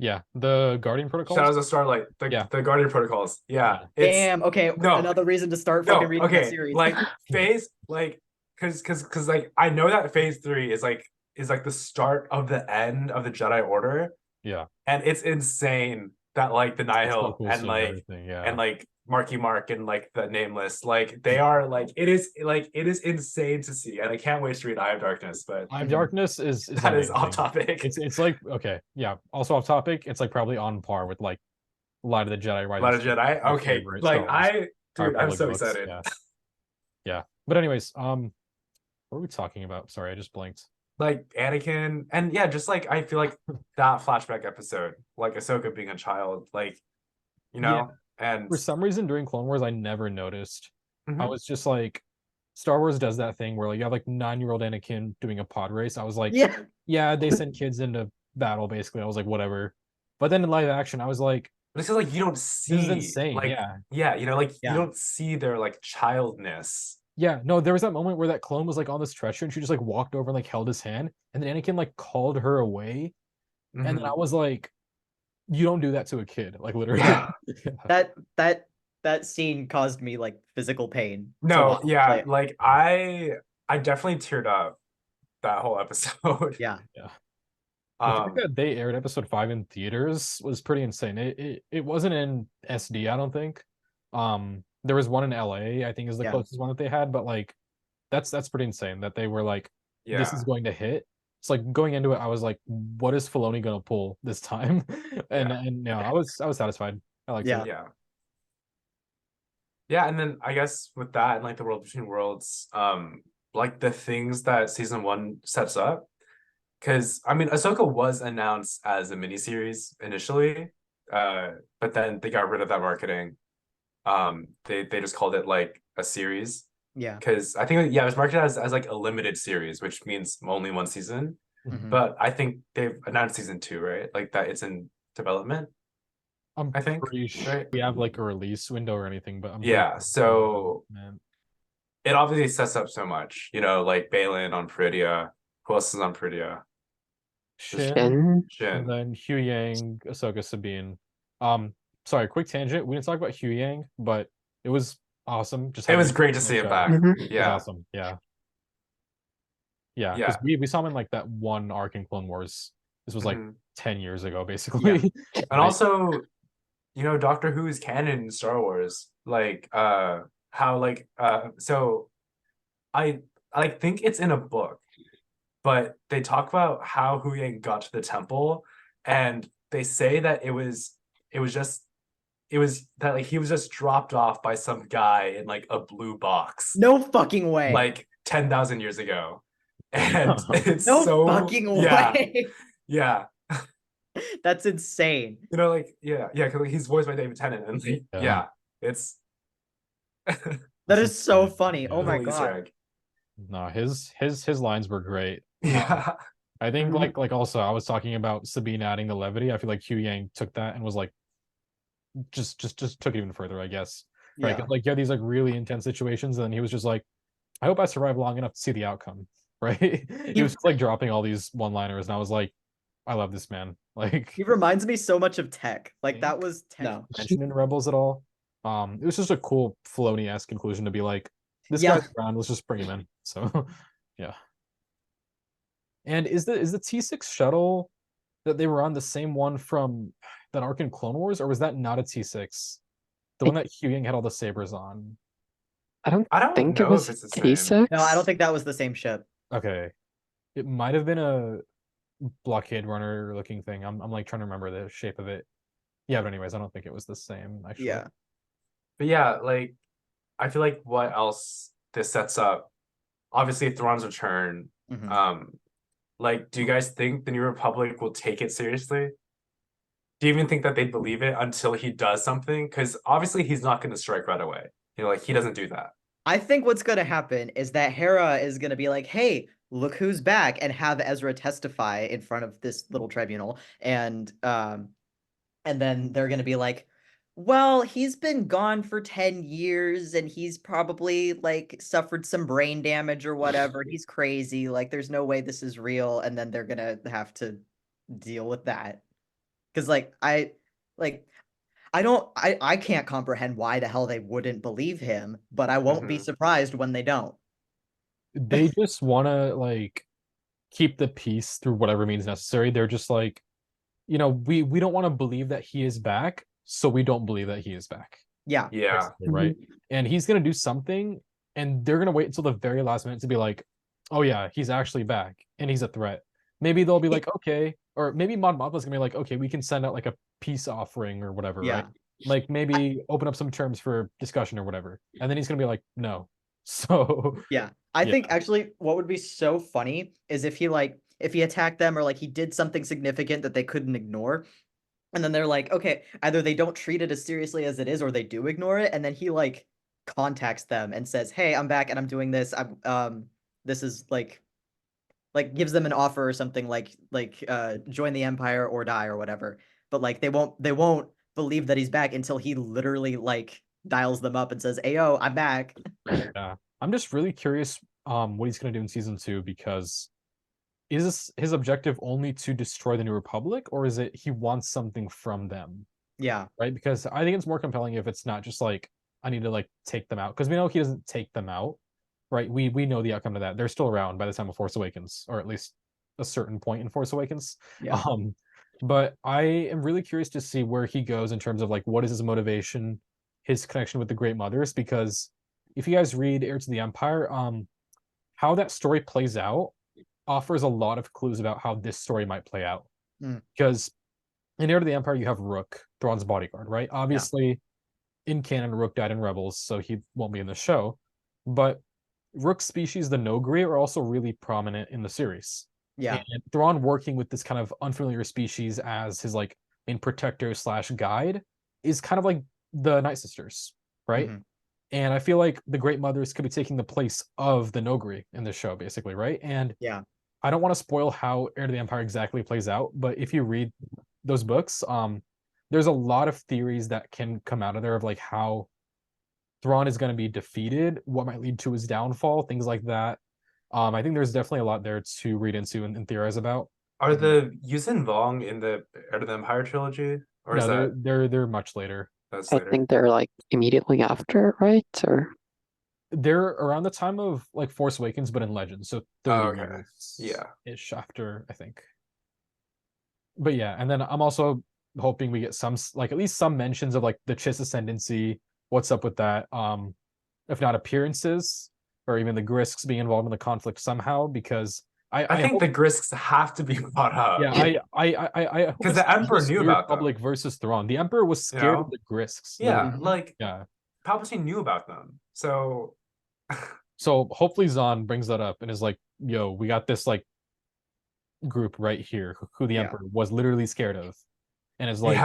Yeah, the Guardian protocols. Shadows of Starlight, Yeah. the Guardian Protocols. Yeah, it's Damn. Okay. no, Another reason to start fucking reading that okay, series. like phase, like, cause like I know that phase 3 is like the start of the end of the Jedi Order, Yeah. and it's insane that like the It's so Nihil cool and seeing like everything. Yeah. and like Marky Mark and like the Nameless, like they are like it is insane to see, and I can't wait to read Eye of Darkness. But Eye of Darkness is that is off amazing. topic. It's like okay, yeah. Also off topic. It's like probably on par with like Light of the Jedi, Rising Light of Storm, Jedi. my Okay, favorite like Star Wars High dude, I'm Republic so books. excited. Yeah, yeah. But anyways, what are we talking about? Sorry, I just blinked. Like Anakin, and yeah, just like I feel like that flashback episode, like Ahsoka being a child, like Yeah. and For some reason during Clone Wars, I never noticed. I Mhm. was just like, Star Wars does that thing where like you have like 9-year-old Anakin doing a pod race. I was like, Yeah. yeah, they send kids into battle basically. I was like, whatever. But then in live action, I was like, But it's just like you don't this is see insane. like Yeah. like Yeah. you don't see their like childness. Yeah, no, there was that moment where that clone was like on the stretcher and she just like walked over and like held his hand, and then Anakin like called her away, and then I Mhm. was like, you don't do that to a kid, like literally. Yeah. That scene caused me like physical pain to No, watch. yeah, like I definitely teared up that whole episode. Yeah. Yeah. The fact Um, that they aired episode 5 in theaters was pretty insane. It wasn't in SD, I don't think. There was one in LA, I think is the Yeah. closest one that they had, but like that's pretty insane that they were like, this yeah, is going to hit. It's like going into it, I was like, what is Filoni gonna pull this time? Yeah. And no, I was satisfied. I liked Yeah. it. yeah. Yeah, and then I guess with that and like the World Between Worlds, like the things that season 1 sets up, because I mean Ahsoka was announced as a miniseries initially, but then they got rid of that marketing. They just called it like a series, Yeah. because I think it was marketed as like a limited series, which means only one season. Mhm. But I think they've announced season 2, right? Like that it's in development. I'm I think, pretty sure right? we have like a release window or anything, but I'm Yeah, so man. it obviously sets up so much, like Baylan on Peridia. Who else is on Peridia? Just Shin, And and Shin. then Huyang, Ahsoka, Sabine. Sorry, quick tangent. We didn't talk about Huyang, but it was awesome. Just It having was him great to in the see him show. back. Mhm. It was Yeah, awesome. Yeah. Yeah, because yeah. we saw him in like that one arc in Clone Wars. This was like Mhm. 10 years ago, basically. And Right? also, Doctor Who is canon in Star Wars. Like, how like so I like think it's in a book, but they talk about how Hu Yang got to the temple, and they say that it was that like he was just dropped off by some guy in like a blue box No fucking way. like 10,000 years ago. And it's no so fucking yeah, way. yeah. That's insane. Like yeah, because like, he's voiced by David Tennant, and like, Yeah. yeah, it's That is so funny. Oh Yeah. my little Easter god. egg. No, his lines were great. Yeah. I think Mhm. like also I was talking about Sabine adding the levity. I feel like Huyang took that and was like just took it even further, I guess. Right? 'Cause, Yeah. like you have these like really intense situations, and then he was just like, I hope I survive long enough to see the outcome. Right? He was just, like dropping all these one-liners, and I was like, I love this man. Like He reminds me so much of Tech. Like that Think? was Tech. No. mentioned in Rebels at all. It was just a cool Filoni-esque conclusion to be like, this Yeah. guy's around, let's just bring him in. So yeah. And is the T6 shuttle that they were on the same one from that arc in Clone Wars, or was that not a T6? The one that Huyang had all the sabers on. I don't I don't think it know if was it's the same. T6. No, I don't think that was the same ship. Okay. It might have been a blockade runner looking thing. I'm like trying to remember the shape of it. Yeah, but anyways, I don't think it was the same actually. Yeah. But yeah, like I feel like what else this sets up, obviously Thrawn's return. Mhm. Like, do you guys think the New Republic will take it seriously? Do you even think that they'd believe it until he does something? Because obviously he's not going to strike right away. Like he doesn't do that. I think what's gonna happen is that Hera is gonna be like, "Hey, look who's back," and have Ezra testify in front of this little tribunal, and then they're gonna be like, "Well, he's been gone for 10 years, and he's probably like suffered some brain damage or whatever. He's crazy. Like, there's no way this is real." And then they're gonna have to deal with that. Because I can't comprehend why the hell they wouldn't believe him, but I won't be surprised when they don't. They just want to like keep the peace through whatever means necessary. They're just like, we don't want to believe that he is back, so we don't believe that he is back. Yeah. Yeah. Right. And he's gonna do something, and they're gonna wait until the very last minute to be like, oh yeah, he's actually back and he's a threat. Maybe they'll be like, okay, or maybe Mon Mothma's gonna be like, okay, we can send out like a peace offering or whatever, Yeah. right? Like maybe open up some terms for discussion or whatever. And then he's gonna be like, no. So Yeah. I Yeah. think actually what would be so funny is if he attacked them or like he did something significant that they couldn't ignore. And then they're like, okay, either they don't treat it as seriously as it is or they do ignore it, and then he like contacts them and says, "Hey, I'm back and I'm doing this. This is like gives them an offer or something like join the Empire or die or whatever." But like they won't believe that he's back until he literally like dials them up and says, "Ayo, I'm back." yeah. I'm just really curious what he's gonna do in season 2, because is his objective only to destroy the New Republic, or is it he wants something from them? Yeah. Right? Because I think it's more compelling if it's not just like I need to like take them out, because we know he doesn't take them out, right? We know the outcome of that. They're still around by the time of Force Awakens, or at least a certain point in Force Awakens. Yeah. But I am really curious to see where he goes in terms of like what is his motivation, his connection with the Great Mothers, because if you guys read Heir to the Empire, how that story plays out offers a lot of clues about how this story might play out. Because in Heir to the Empire, you have Rook, Thrawn's bodyguard, right? Obviously, in canon, Rook died in Rebels, so he won't be in the show. But Rook's species, the Noghri, are also really prominent in the series. Yeah. And Thrawn working with this kind of unfamiliar species as his like main protector slash guide is kind of like the Night Sisters, right? And I feel like the Great Mothers could be taking the place of the Noghri in the show, basically, right? And Yeah. I don't want to spoil how Heir to the Empire exactly plays out, but if you read those books, there's a lot of theories that can come out of there of like how Thrawn is going to be defeated, what might lead to his downfall, things like that. I think there's definitely a lot there to read into and theorize about. Are the Yuuzhan Vong in the Heir to the Empire trilogy, or is No, that they're much later. that's I later? think they're like immediately after, right? Or They're around the time of like Force Awakens, but in Legends, so 30 Okay. years Yeah. ish after, I think. But yeah, and then I'm also hoping we get some like at least some mentions of like the Chiss ascendancy, what's up with that, if not appearances or even the Grisks being involved in the conflict somehow, because I think hope, the Grisks have to be brought up. yeah, I hope 'Cause it's the Emperor just knew New about them. Republic versus Thrawn. The Emperor was You scared know? of the Grisks. Yeah, literally. like Yeah. Palpatine knew about them. So So hopefully Zahn brings that up and is like, yo, we got this like group right here who the Yeah. Emperor was literally scared of. And is like,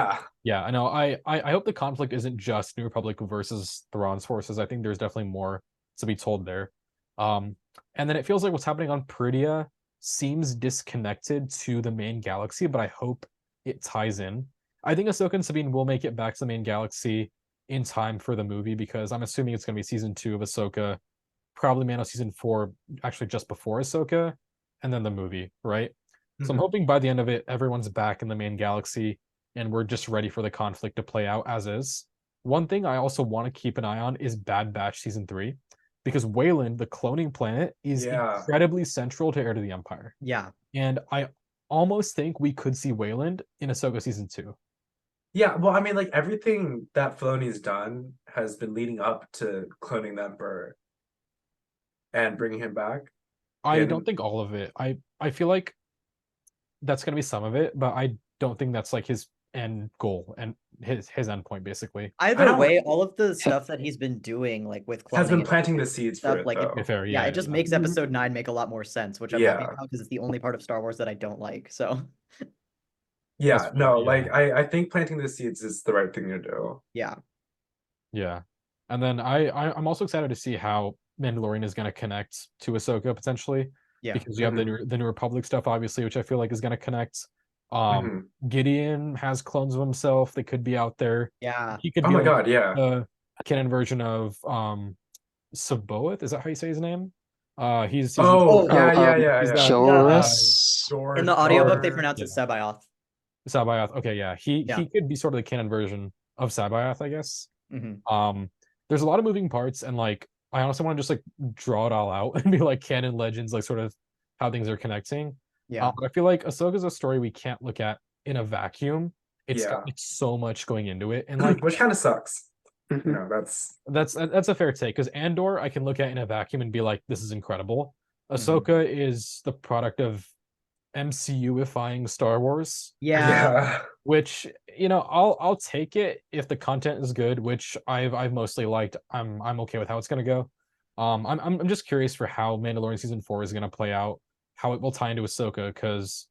yeah. I know. I hope the conflict isn't just New Republic versus Thrawn's forces. I think there's definitely more to be told there. And then it feels like what's happening on Pridia seems disconnected to the main galaxy, but I hope it ties in. I think Ahsoka and Sabine will make it back to the main galaxy in time for the movie, because I'm assuming it's going to be season 2 of Ahsoka, probably Mando season 4, actually just before Ahsoka, and then the movie, right? So I'm hoping by the end of it, everyone's back in the main galaxy and we're just ready for the conflict to play out as is. One thing I also want to keep an eye on is Bad Batch season 3, because Wayland, the cloning planet, is incredibly central to Heir to the Empire. Yeah. And I almost think we could see Wayland in Ahsoka season 2. Yeah, well, I mean, like everything that Filoni's done has been leading up to cloning the Emperor and bringing him back. I don't think all of it. I feel like that's going to be some of it, but I don't think that's like his end goal and his end point, basically. Either way, all of the stuff that he's been doing, like with cloning, has been planting the seeds stuff, for it, like though. Fair, yeah, it just makes episode 9 make a lot more sense, which I'm happy about because it's the only part of Star Wars that I don't like. So yeah, no, like I think planting the seeds is the right thing to do. Yeah. Yeah. And then I'm also excited to see how Mandalorian is going to connect to Ahsoka potentially. Yeah. Because you have the New Republic stuff, obviously, which I feel like is going to connect. Gideon has clones of himself. They could be out there. Yeah. He could Oh be my like god, yeah. the canon version of Saboeth. Is that how you say his name? He's yeah. He's Joris. In the audiobook, they pronounce it Sebioth. Sabayoth. Okay, yeah. He Yeah. he could be sort of the canon version of Sabayoth, I guess. Mm-hmm. There's a lot of moving parts, and like I honestly want to just like draw it all out and be like canon legends, like sort of how things are connecting. Yeah. But I feel like Ahsoka's a story we can't look at in a vacuum. It's got Yeah. like so much going into it, and like Which kind of sucks. Mhm. that's a fair take because Andor I can look at in a vacuum and be like, this is incredible. Mhm. Ahsoka is the product of MCU-ifying Star Wars, Yeah. Yeah. which I'll take it if the content is good, which I've mostly liked. I'm okay with how it's gonna go. I'm just curious for how Mandalorian season 4 is gonna play out, how it will tie into Ahsoka, because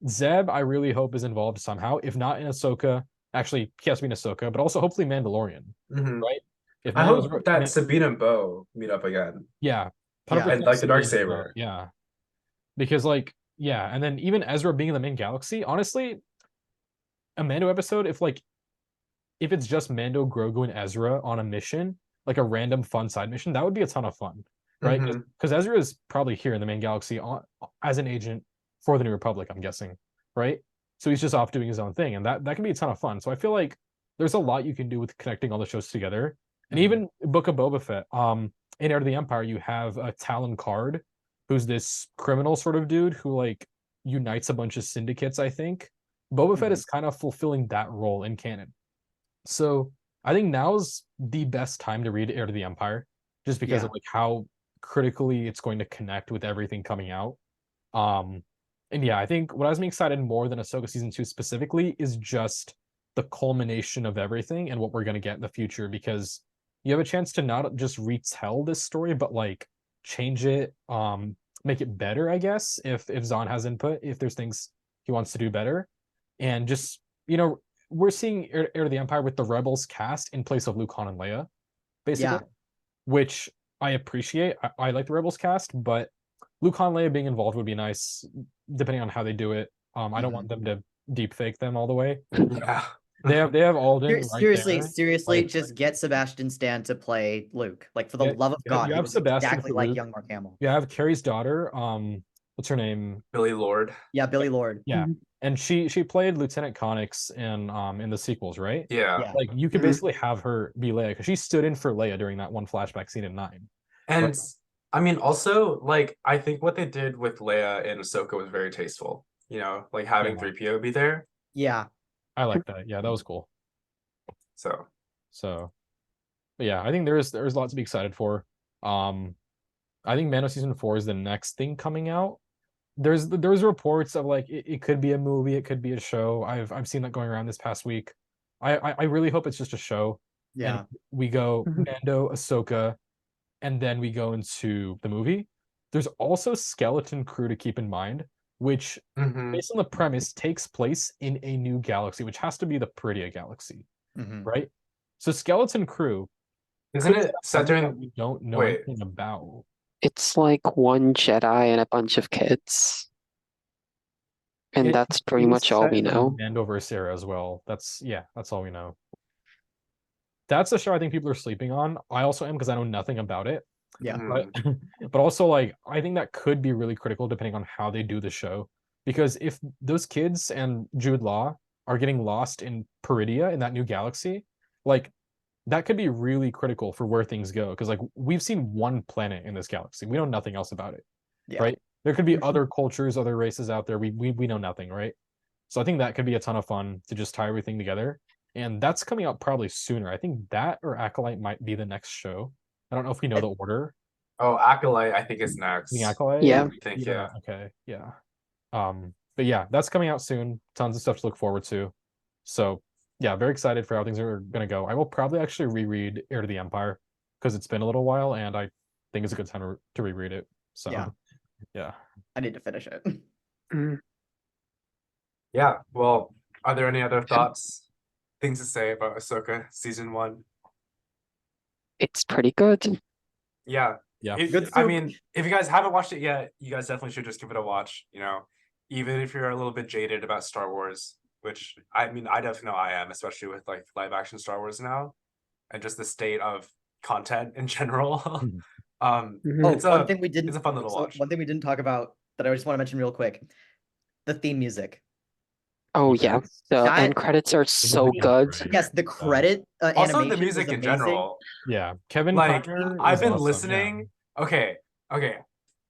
Zeb I really hope is involved somehow. If not in Ahsoka, actually he has to be in Ahsoka, but also hopefully Mandalorian, Mhm. right? If I Mando's hope that Sabine and Bo meet up again. yeah, Yeah. 100% And like the Sabine as well. Darksaber. Yeah, because like yeah, and then even Ezra being in the main galaxy, honestly, a Mando episode, if it's just Mando, Grogu, and Ezra on a mission, like a random fun side mission, that would be a ton of fun, right? Mhm. Because Ezra is probably here in the main galaxy as an agent for the New Republic, I'm guessing, right? So he's just off doing his own thing, and that can be a ton of fun. So I feel like there's a lot you can do with connecting all the shows together, and Mhm. even Book of Boba Fett. In Heir to the Empire, you have a Talon Card, who's this criminal sort of dude who like unites a bunch of syndicates. I think Boba Fett Mhm. is kind of fulfilling that role in canon. So I think now's the best time to read Heir to the Empire, just because Yeah. of like how critically it's going to connect with everything coming out. Um, and yeah, I think what has me excited more than Ahsoka season 2 specifically is just the culmination of everything and what we're going to get in the future, because you have a chance to not just retell this story, but like change it, make it better, I guess, if Zahn has input, if there's things he wants to do better, and just we're seeing Heir to the Empire with the Rebels cast in place of Luke, Han, and Leia, basically, Yeah. which I appreciate. I like the Rebels cast, but Luke, Han, Leia being involved would be nice, depending on how they do it. I don't want them to deep fake them all the way. Yeah. They have Alden right Seriously, there. seriously, Like, just get Sebastian Stan to play Luke. Like, for the yeah, love of you God, he have was Sebastian exactly for like Luke. young Mark Hamill. You have Carrie's daughter. What's her name? Billy Lord. Yeah, Billy Lord. Yeah, Mhm. and she played Lieutenant Connix in the sequels, right? Yeah. Yeah. Like you could Mhm. basically have her be Leia because she stood in for Leia during that one flashback scene in 9. And Right. I mean, also, like, I think what they did with Leia and Ahsoka was very tasteful. Like having Yeah. 3PO be there. Yeah. I like that. Yeah, that was cool. So, So, but yeah, I think there's a lot to be excited for. I think Mando season 4 is the next thing coming out. There's reports of like it could be a movie, it could be a show. I've seen that going around this past week. I really hope it's just a show. Yeah. And we go Mhm. Mando, Ahsoka, and then we go into the movie. There's also Skeleton Crew to keep in mind, which, mhm. based on the premise, takes place in a new galaxy, which has to be the Peridia galaxy, Mhm. right? So Skeleton Crew Isn't could it set up set something that during? we don't know Wait. anything about. It's like one Jedi and a bunch of kids, and It that's pretty is much all set we in the know. Mandoverse era as well. That's all we know. That's a show I think people are sleeping on. I also am because I know nothing about it. Yeah. But Mhm. but also like I think that could be really critical depending on how they do the show. Because if those kids and Jude Law are getting lost in Peridia in that new galaxy, like that could be really critical for where things go. Because like we've seen one planet in this galaxy. We know nothing else about it. Yeah. Right? There could be Mhm. other cultures, other races out there. We know nothing, right? So I think that could be a ton of fun to just tie everything together. And that's coming out probably sooner. I think that or Acolyte might be the next show. I don't know if we know the order. Oh, Acolyte, I think is The next. Acolyte? Yeah. I think, Yeah, okay. Yeah. But yeah, that's coming out soon. Tons of stuff to look forward to. So yeah, very excited for how things are gonna go. I will probably actually reread Heir to the Empire because it's been a little while and I think it's a good time to reread it. So Yeah. yeah. I need to finish it. Mm. Yeah. Well, are there any other thoughts, things to say about Ahsoka season 1? It's pretty good. Yeah. Yeah. Good I soup. mean, if you guys haven't watched it yet, you guys definitely should just give it a watch. Even if you're a little bit jaded about Star Wars, which I mean, I definitely know I am, especially with like live action Star Wars now, and just the state of content in general. Mhm. Oh, it's one a thing we didn't it's a fun little so watch. one thing we didn't talk about that I just want to mention real quick. The theme music. Oh yeah, the That- end credits are so beginning, good. right. Yes, the credit Also animation the music was in amazing. general. Yeah, Kevin Like Costner I've is been awesome, listening. Okay, okay.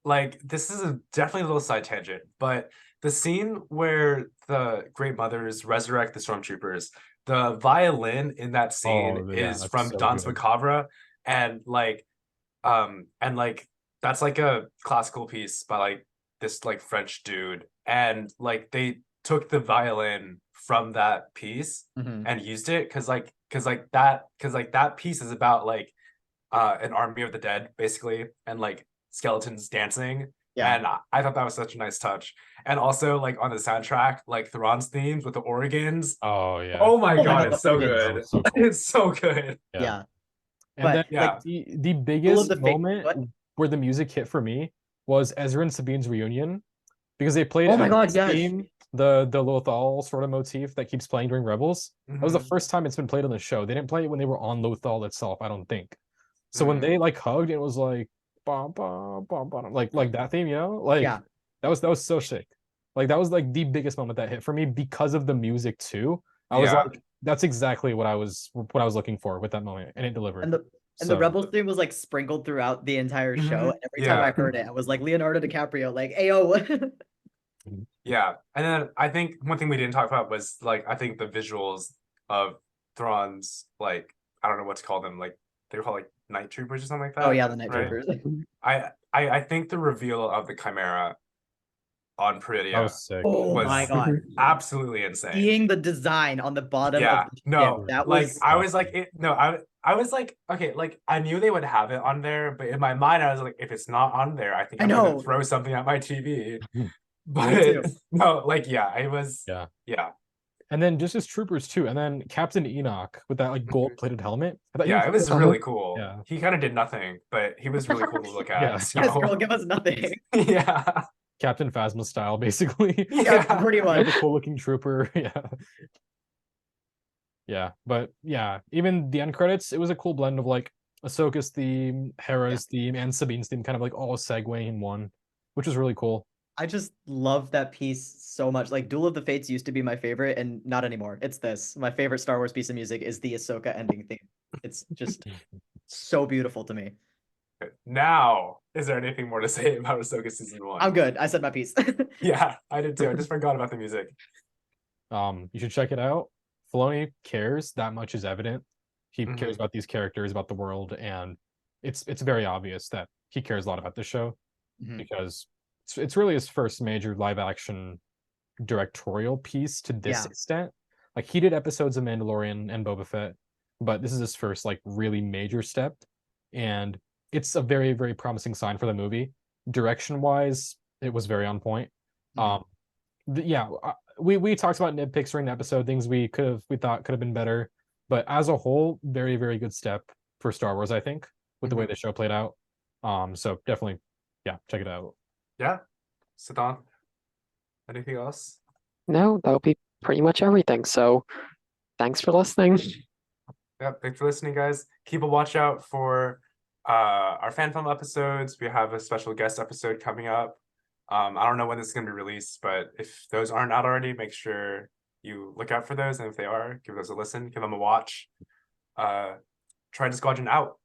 Like this is definitely a little side tangent, but the scene where the Great Mothers resurrect the stormtroopers, the violin in that scene Oh yeah, is that's from so Danse good. Macabre, and that's like a classical piece by like this like French dude, and like they took the violin from that piece Mhm. and used it because that piece is about like an army of the dead basically, and like skeletons dancing. Yeah. And I thought that was such a nice touch. And also like on the soundtrack, like Thrawn's themes with the organs. Oh yeah. Oh my Oh my god, God, it's the so organs. That good. was so cool. It's so good. Yeah. And then But Yeah. like the Duel of biggest the Fates, moment what? where the music hit for me was Ezra and Sabine's reunion, because they played Oh my God, Ezra's yes. theme, the Lothal sort of motif that keeps playing during Rebels. That was the Mhm. first time it's been played on the show. They didn't play it when they were on Lothal itself, I don't think. So when Mhm. they like hugged, it was like bum, bum, bum, bum, like that theme, you know? Like Yeah. that was so sick. Like that was like the biggest moment that hit for me because of the music too. I was Yeah. like, that's exactly what I was looking for with that moment, and it delivered. And the So Rebels theme was like sprinkled throughout the entire show. Mhm. And every time I Yeah. heard it, I was like Leonardo DiCaprio, like, ayo. Yeah. And then I think one thing we didn't talk about was like I think the visuals of Thrawn's, like I don't know what to call them, like they were called like night troopers or something like that. Oh yeah, the Night right? Troopers. I think the reveal of the Chimera on that Peridia was sick. Oh was my God. absolutely insane. Seeing the design on the bottom Yeah, of the ship, no, that like was I was like it, no, I was like, okay, like I knew they would have it on there, but in my mind I was like, if it's not on there, I think I I'm gonna know. throw something at my TV. Me But too. no, like yeah, it was Yeah. yeah. And then just as troopers too, and then Captain Enoch with that like gold-plated helmet. I thought he Yeah, it was so really cool. Yeah. He kind of did nothing, but he was really cool to look Yeah. at. So Yes, girl, give us nothing. yeah. Captain Phasma style, basically. Yeah, Yeah. pretty Yeah, much. the cool looking trooper. Yeah. Yeah. But yeah, even the end credits, it was a cool blend of like Ahsoka's theme, Hera's theme, and Sabine's theme, kind of like all segueing in one, which was really cool. I just love that piece so much. Like Duel of the Fates used to be my favorite, and not anymore. It's this. My favorite Star Wars piece of music is the Ahsoka ending theme. It's just so beautiful to me. Now, is there anything more to say about Ahsoka season 1? I'm good. I said my piece. Yeah, I did too. I just forgot about the music. You should check it out. Filoni cares, that much is evident. He Mhm. cares about these characters, about the world, and it's very obvious that he cares a lot about this show Mhm. because it's really his first major live action directorial piece to this Yeah. extent. Like he did episodes of Mandalorian and Boba Fett, but this is his first like really major step, and it's a very very promising sign for the movie. Direction wise, it was very on point. Mhm. Yeah, we talked about nitpicks during the episode, things we thought could have been better, but as a whole, very very good step for Star Wars, I think, with the way Mhm. the show played out. So definitely, yeah, check it out. Yeah. Suthanth, anything else? No, that'll be pretty much everything. So thanks for listening. Yeah, thanks for listening, guys. Keep a watch out for our fan film episodes. We have a special guest episode coming up. I don't know when this is going to be released, but if those aren't out already, make sure you look out for those. And if they are, give those a listen, give them a watch. Try to Squadron out.